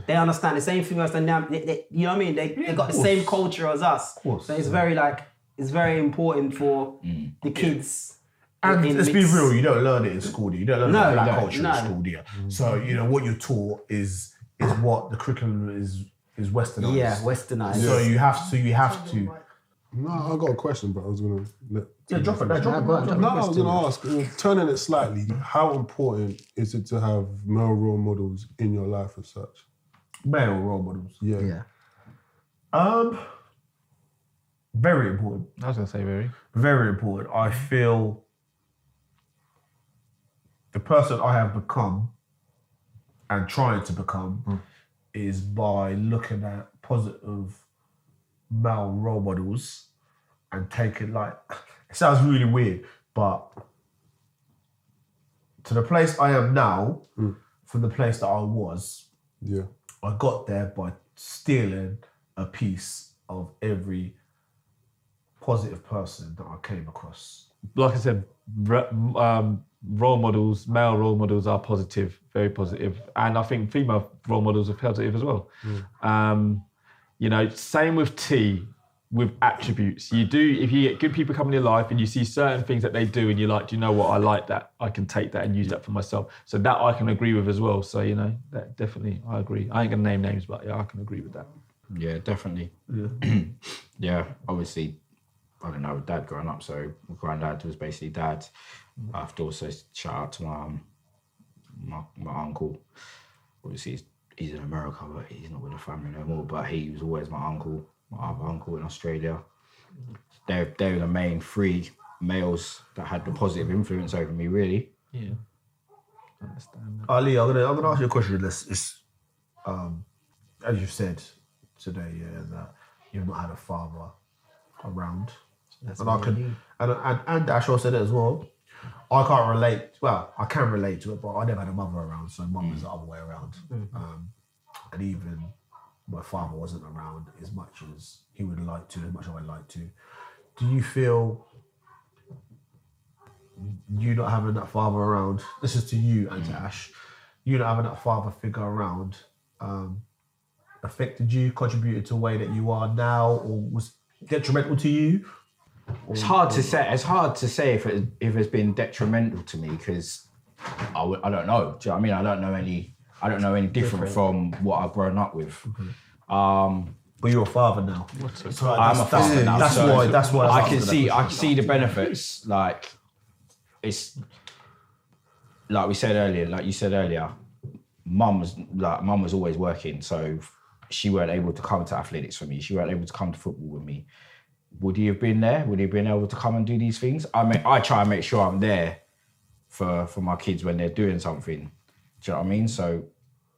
Speaker 7: they understand the same thing as us, and they, you know what I mean? They got the same culture as us. So it's very important for the kids.
Speaker 1: And let's be real, you don't learn it in school, do you? You don't learn black culture in school, do you? So, what you're taught is what the curriculum is westernized.
Speaker 7: Yeah, westernized.
Speaker 1: So you have to.
Speaker 5: No, I got a question, but I was gonna
Speaker 1: drop it.
Speaker 5: No, I was gonna ask, turning it slightly, how important is it to have male role models in your life as such?
Speaker 1: Male role models?
Speaker 5: Yeah.
Speaker 1: Very important.
Speaker 3: I was gonna say
Speaker 1: very important. I feel the person I have become and trying to become is by looking at positive male role models and taking it sounds really weird, but to the place I am now, from the place that I was, I got there by stealing a piece of every positive person that I came across.
Speaker 3: Like I said, male role models are positive, very positive, and I think female role models are positive as well. Same with T, with attributes. If you get good people coming in your life and you see certain things that they do and you're like, do you know what, I like that, I can take that and use that for myself. So that I can agree with as well. So, that definitely, I agree. I ain't gonna name names, but I can agree with that.
Speaker 4: Yeah, definitely. Yeah, obviously, I don't know, dad growing up, so my granddad was basically dad. I have to also shout out to my uncle. Obviously, he's in America, but he's not with the family no more. But he was always my uncle, my other uncle in Australia. They're the main three males that had the positive influence over me, really.
Speaker 3: Yeah, I understand that.
Speaker 1: Ali, I'm gonna ask you a question. It's, as you said today, that you've not had a father around. And Ash also said it as well. I can't relate. Well, I can relate to it, but I never had a mother around, so mum was the other way around. And even my father wasn't around as much as he would like to, as much as I'd like to. Do you feel you not having that father around? This is to you and to Ash. You not having that father figure around affected you, contributed to the way that you are now, or was detrimental to you?
Speaker 4: It's hard to say. It's hard to say if it's been detrimental to me, because I don't know. Do you know what I mean? I don't know any different from what I've grown up with.
Speaker 1: But you're a father now.
Speaker 4: I'm a father now.
Speaker 1: That's why
Speaker 4: I can see the benefits. Like it's like you said earlier. Mum was always working, so she weren't able to come to athletics for me. She weren't able to come to football with me. Would he have been there? Would he have been able to come and do these things? I mean, I try and make sure I'm there for my kids when they're doing something. Do you know what I mean? So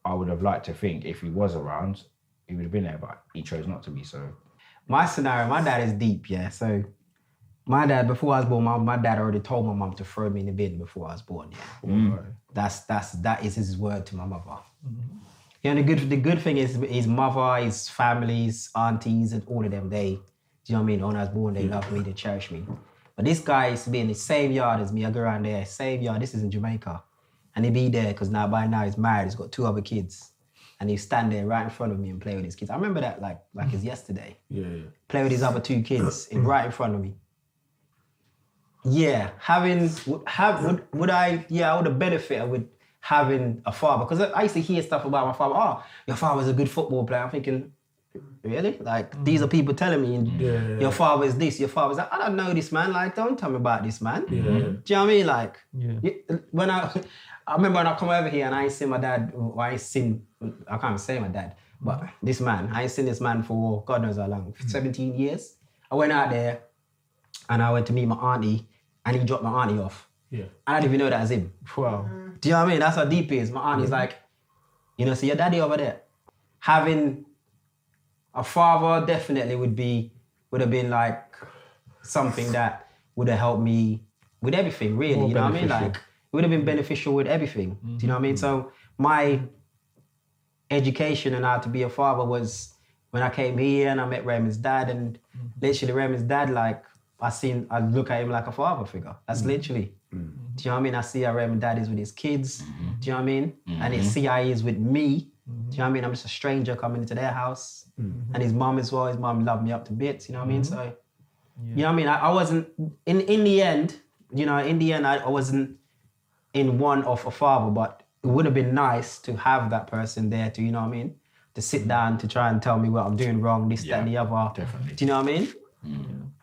Speaker 4: I would have liked to think if he was around, he would have been there, but he chose not to be. So
Speaker 7: my scenario, my dad is deep, yeah. So my dad, before I was born, my dad already told my mum to throw me in the bin before I was born. Yeah, that is his word to my mother. You know, the good thing is his mother, his family, his aunties, and all of them. They, do you know what I mean? When I was born, they loved me, they cherished me. But this guy used to be in the same yard as me. I go around there, same yard. This is in Jamaica, and he be there because by now he's married. He's got 2 other kids. And he'd stand there right in front of me and play with his kids. I remember that like it's yesterday. Yeah. Play with his other 2 kids right in front of me. Yeah, I would have benefited with having a father. Because I used to hear stuff about my father. Oh, your father's a good football player. I'm thinking, really? Like, these are people telling me, your father is this, your father's that. I don't know this man. Like, don't tell me about this man. Do you know what I mean? Like, when I remember when I come over here and I ain't seen my dad, I can't even say my dad, but this man, I ain't seen this man for God knows how long, 17 years. I went out there and I went to meet my auntie and he dropped my auntie off. Yeah. I didn't even know that was him. Wow. Do you know what I mean? That's how deep he is. My auntie's like, see your daddy over there. Having a father definitely would have been like something that would have helped me with everything, really. More you know what I mean? Like, it would have been beneficial with everything. Do you know what I mean? So my education and how to be a father was when I came here and I met Raymond's dad, and literally Raymond's dad, like I look at him like a father figure. That's literally. Do you know what I mean? I see how Raymond's dad is with his kids. Do you know what I mean? And I see how he is with me. Do you know what I mean? I'm just a stranger coming into their house. And his mum as well. His mum loved me up to bits. You know what I mean? So, you know what I mean? I wasn't in the end. I wasn't in one of a father, but it would have been nice to have that person there to, you know what I mean, to sit down to try and tell me what I'm doing wrong, this, that, and the other. Definitely. Do you know what I mean?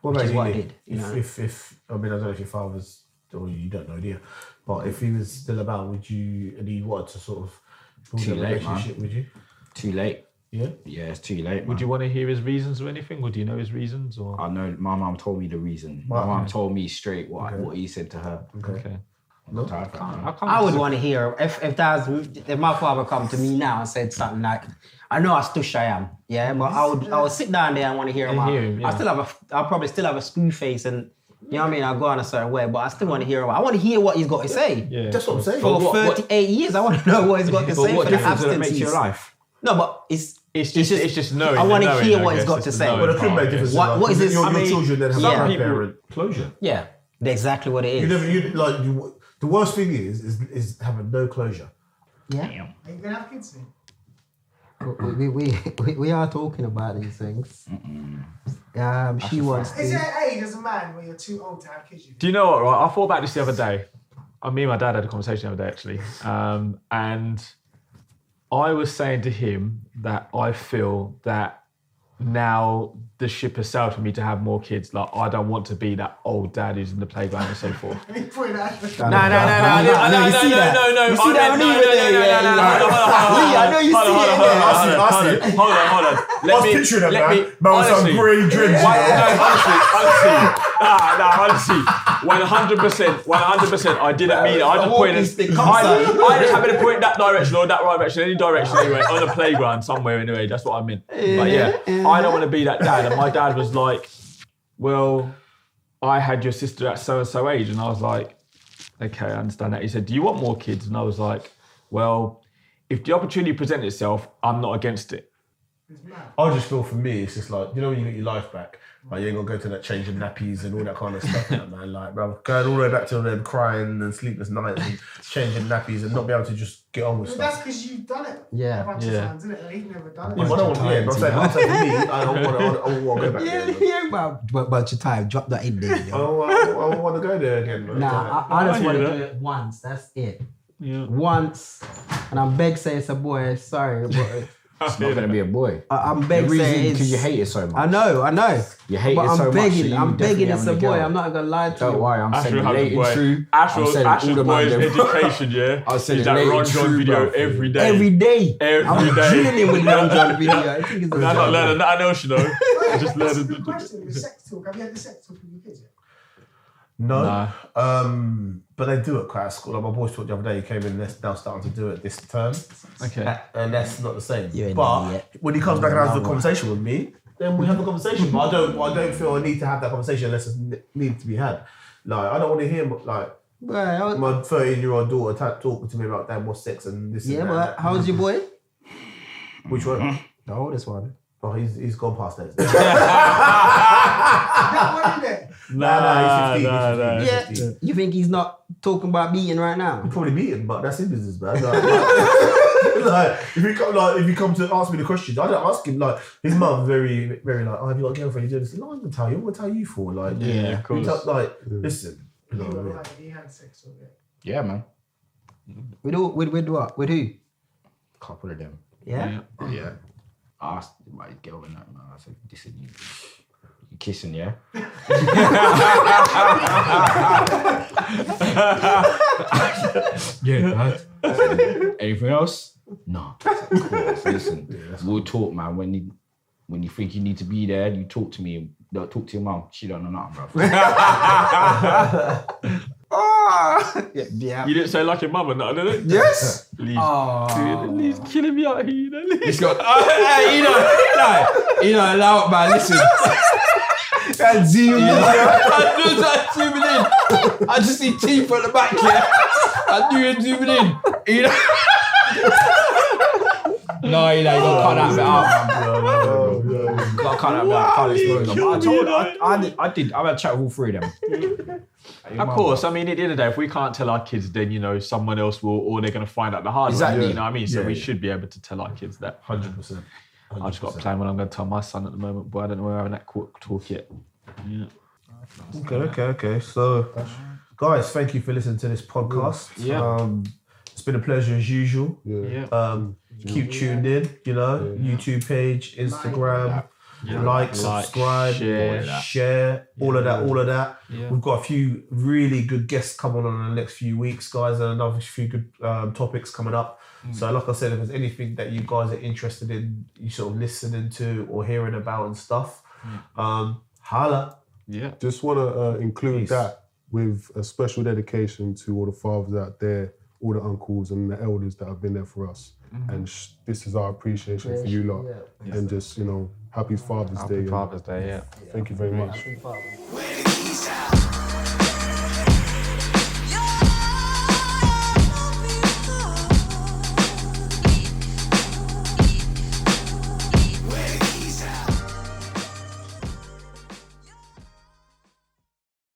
Speaker 1: What
Speaker 7: Which
Speaker 1: about
Speaker 7: is what I
Speaker 1: you,
Speaker 7: did.
Speaker 1: If I mean, I don't know if your father's, or you don't know, do you? But if he was still about, would you, and he wanted to sort of build a relationship with you?
Speaker 4: Too late.
Speaker 1: Yeah?
Speaker 4: Yeah, it's too late, man.
Speaker 3: Would you want to hear his reasons or anything? Or do you know his reasons? Or
Speaker 4: I know my mum told me the reason. My mum told me straight what he said to her.
Speaker 1: Okay.
Speaker 4: No?
Speaker 7: I would want to hear if my father come to me now and said something like, I know how stush I am, yeah, but I would sit down there and want to hear him out. I'll probably still have a screw face and, you know what I mean, I'll go on a certain way, but I still want to hear him out. I want to hear what he's got to say.
Speaker 1: Yeah. That's what I'm saying.
Speaker 7: For 38 years, I want to know what he's got to say.
Speaker 4: What
Speaker 7: for the
Speaker 4: difference does it
Speaker 7: absence
Speaker 4: make to your life?
Speaker 7: No, but it's
Speaker 3: just knowing.
Speaker 7: I want to hear what he's got to say.
Speaker 1: But it could make a difference.
Speaker 7: What is this?
Speaker 1: Your children then have
Speaker 7: some
Speaker 1: parent closure.
Speaker 7: Yeah, exactly what it is.
Speaker 1: The worst thing is having no closure.
Speaker 7: Yeah.
Speaker 6: Are you gonna have kids soon?
Speaker 2: We are talking about these things. She wants to.
Speaker 6: Is there an age as a man where you're too old to have kids?
Speaker 3: Do you know what, right? I thought about this the other day. Me and my dad had a conversation the other day, actually. And I was saying to him that I feel that now the ship has sailed for me to have more kids. Like, I don't want to be that old dad who's in the playground and so forth.
Speaker 7: No.
Speaker 3: No.
Speaker 7: You see that when he was there? I know you see it.
Speaker 3: Hold on.
Speaker 1: I was picturing him, man. Man with some grey dreads.
Speaker 3: Honestly, 100%. I didn't mean it. I just pointed. I just happened to point that direction or that right direction, any direction anyway, on the playground somewhere anyway. That's what I meant. But yeah, I don't want to be that dad. And my dad was like, well, I had your sister at so-and-so age. And I was like, okay, I understand that. He said, do you want more kids? And I was like, well, if the opportunity presents itself, I'm not against it.
Speaker 6: It's mad.
Speaker 1: I just feel for me, it's just like, you know when you get your life back, like you ain't gonna go to that changing nappies and all that kind of stuff, man. Like, bro, going all the way back to them crying and sleepless nights and changing nappies and not be able to just get on with
Speaker 6: But
Speaker 1: stuff.
Speaker 6: that's because you've done it.
Speaker 2: Yeah.
Speaker 6: A bunch of times, isn't it? Like, he's never done it.
Speaker 1: Yeah, but I don't want to, I'm saying for me, I don't want to go back there.
Speaker 2: Yeah, bunch of time. Drop that in there.
Speaker 1: I don't want to go there again, man.
Speaker 2: Nah, I just
Speaker 3: I
Speaker 2: want to
Speaker 3: hear
Speaker 2: do it once. That's it.
Speaker 3: Yeah.
Speaker 2: Once, and I'm beg say it's a boy. Sorry, but
Speaker 4: It's not gonna be a boy.
Speaker 2: I'm
Speaker 4: The
Speaker 2: beg
Speaker 4: reason
Speaker 2: saying
Speaker 4: because
Speaker 2: it's.
Speaker 4: you hate it so much.
Speaker 2: I know.
Speaker 4: You hate
Speaker 2: But
Speaker 4: it so
Speaker 2: I'm
Speaker 4: much.
Speaker 2: begging.
Speaker 4: so you
Speaker 2: I'm begging
Speaker 4: definitely
Speaker 2: it's a
Speaker 4: having
Speaker 2: boy.
Speaker 4: girl.
Speaker 2: I'm not gonna lie to
Speaker 4: Don't
Speaker 2: you.
Speaker 4: worry, I'm
Speaker 3: Ash
Speaker 4: sending
Speaker 3: will have the
Speaker 4: late
Speaker 3: boy.
Speaker 4: and true.
Speaker 3: Ash
Speaker 4: I'm
Speaker 3: will,
Speaker 4: sending
Speaker 3: Ash's
Speaker 4: all the
Speaker 3: boy's
Speaker 4: man them.
Speaker 3: education, yeah.
Speaker 4: I'll send
Speaker 3: is
Speaker 4: it
Speaker 3: that
Speaker 4: late
Speaker 3: Ron
Speaker 4: and
Speaker 3: John
Speaker 4: true,
Speaker 3: video
Speaker 4: bruv.
Speaker 3: every day.
Speaker 2: Every day.
Speaker 3: Every
Speaker 2: I'm
Speaker 3: day.
Speaker 2: drilling with Ron John video. I think it's a
Speaker 3: That's not
Speaker 2: joke.
Speaker 3: learning nothing else, you know. Just
Speaker 6: That's a
Speaker 3: learning.
Speaker 6: good question. The sex talk. Have you had the sex talk with your kids yet?
Speaker 1: No. But they do it quite at school. Like my boys talked the other day, he came in and they're now starting to do it this term.
Speaker 3: Okay.
Speaker 1: And that's not the same.
Speaker 2: You ain't
Speaker 1: But
Speaker 2: done it yet.
Speaker 1: when he comes back and has a conversation with me, then we have a conversation. But I don't feel I need to have that conversation unless it needs to be had. Like I don't want to hear like
Speaker 2: Well,
Speaker 1: my 13-year-old daughter talking to me about damn what's sex and this
Speaker 2: yeah,
Speaker 1: and
Speaker 2: but
Speaker 1: that.
Speaker 2: how's your boy?
Speaker 1: Which one?
Speaker 2: The oldest one.
Speaker 1: Oh, he's gone past that.
Speaker 6: That one in there.
Speaker 1: Nah, he's 15.
Speaker 3: nah.
Speaker 1: He's
Speaker 2: Yeah.
Speaker 1: 15.
Speaker 2: You think he's not talking about beating right now?
Speaker 1: He'll probably beat him, but that's his business, man. Like, if you come to ask me the questions, I don't ask him. Like his mum, very, very like, oh, have you got a girlfriend? You do this. No, I'm gonna tell you. I'm gonna tell you for like,
Speaker 3: Yeah, of course.
Speaker 1: Like, listen. You know what I mean?
Speaker 6: He had sex with it.
Speaker 4: Yeah, man.
Speaker 2: With what? With who?
Speaker 4: Couple of them.
Speaker 2: Yeah.
Speaker 4: Yeah. I asked my girl and that, man. I said, listen, you kissing, yeah? Yeah, man. Anything else? No. Cool. So listen, we'll talk, man. When you think you need to be there, you talk to me. Don't talk to your mum. She don't know nothing, bro.
Speaker 2: Yeah.
Speaker 3: You didn't say like your mum and that, did it?
Speaker 2: Yes.
Speaker 3: He's killing me out here, you know.
Speaker 4: He's got, hey, you know, allow it, man. Listen.
Speaker 2: And zoom in.
Speaker 4: I zooming in. I just see teeth at the back here. I knew you zooming in. You know. No, you don't cut that bit out, man. Gotta cut that bit out. Can't expose them. I did. I've had a chat with all three of them.
Speaker 3: Of course, I mean, at the end of the day, if we can't tell our kids, then, you know, someone else will, or they're going to find out the hard way.
Speaker 4: Exactly.
Speaker 3: You know what I mean? So
Speaker 1: Yeah,
Speaker 3: we
Speaker 1: yeah.
Speaker 3: should be able to tell our kids that.
Speaker 1: 100%.
Speaker 3: I just got a plan when I'm going to tell my son at the moment, but I don't know where I'm having that talk yet. Yeah.
Speaker 1: Okay. So, guys, thank you for listening to this podcast.
Speaker 3: Yeah.
Speaker 1: It's been a pleasure as usual.
Speaker 3: Yeah.
Speaker 1: Keep tuned in, you know, YouTube page, Instagram, like, subscribe, share, all of that.
Speaker 3: Yeah.
Speaker 1: We've got a few really good guests coming on in the next few weeks, guys, and another few good topics coming up. So like I said, if there's anything that you guys are interested in, you sort of listening to or hearing about and stuff, holla.
Speaker 3: Yeah.
Speaker 5: Just want to include
Speaker 1: Peace.
Speaker 5: that with a special dedication to all the fathers out there, all the uncles and the elders that have been there for us. And this is our appreciation for you lot. And just, you know, happy Father's Day.
Speaker 3: Happy Father's Day, yeah.
Speaker 5: Thank you very much.
Speaker 2: Happy Father's Day.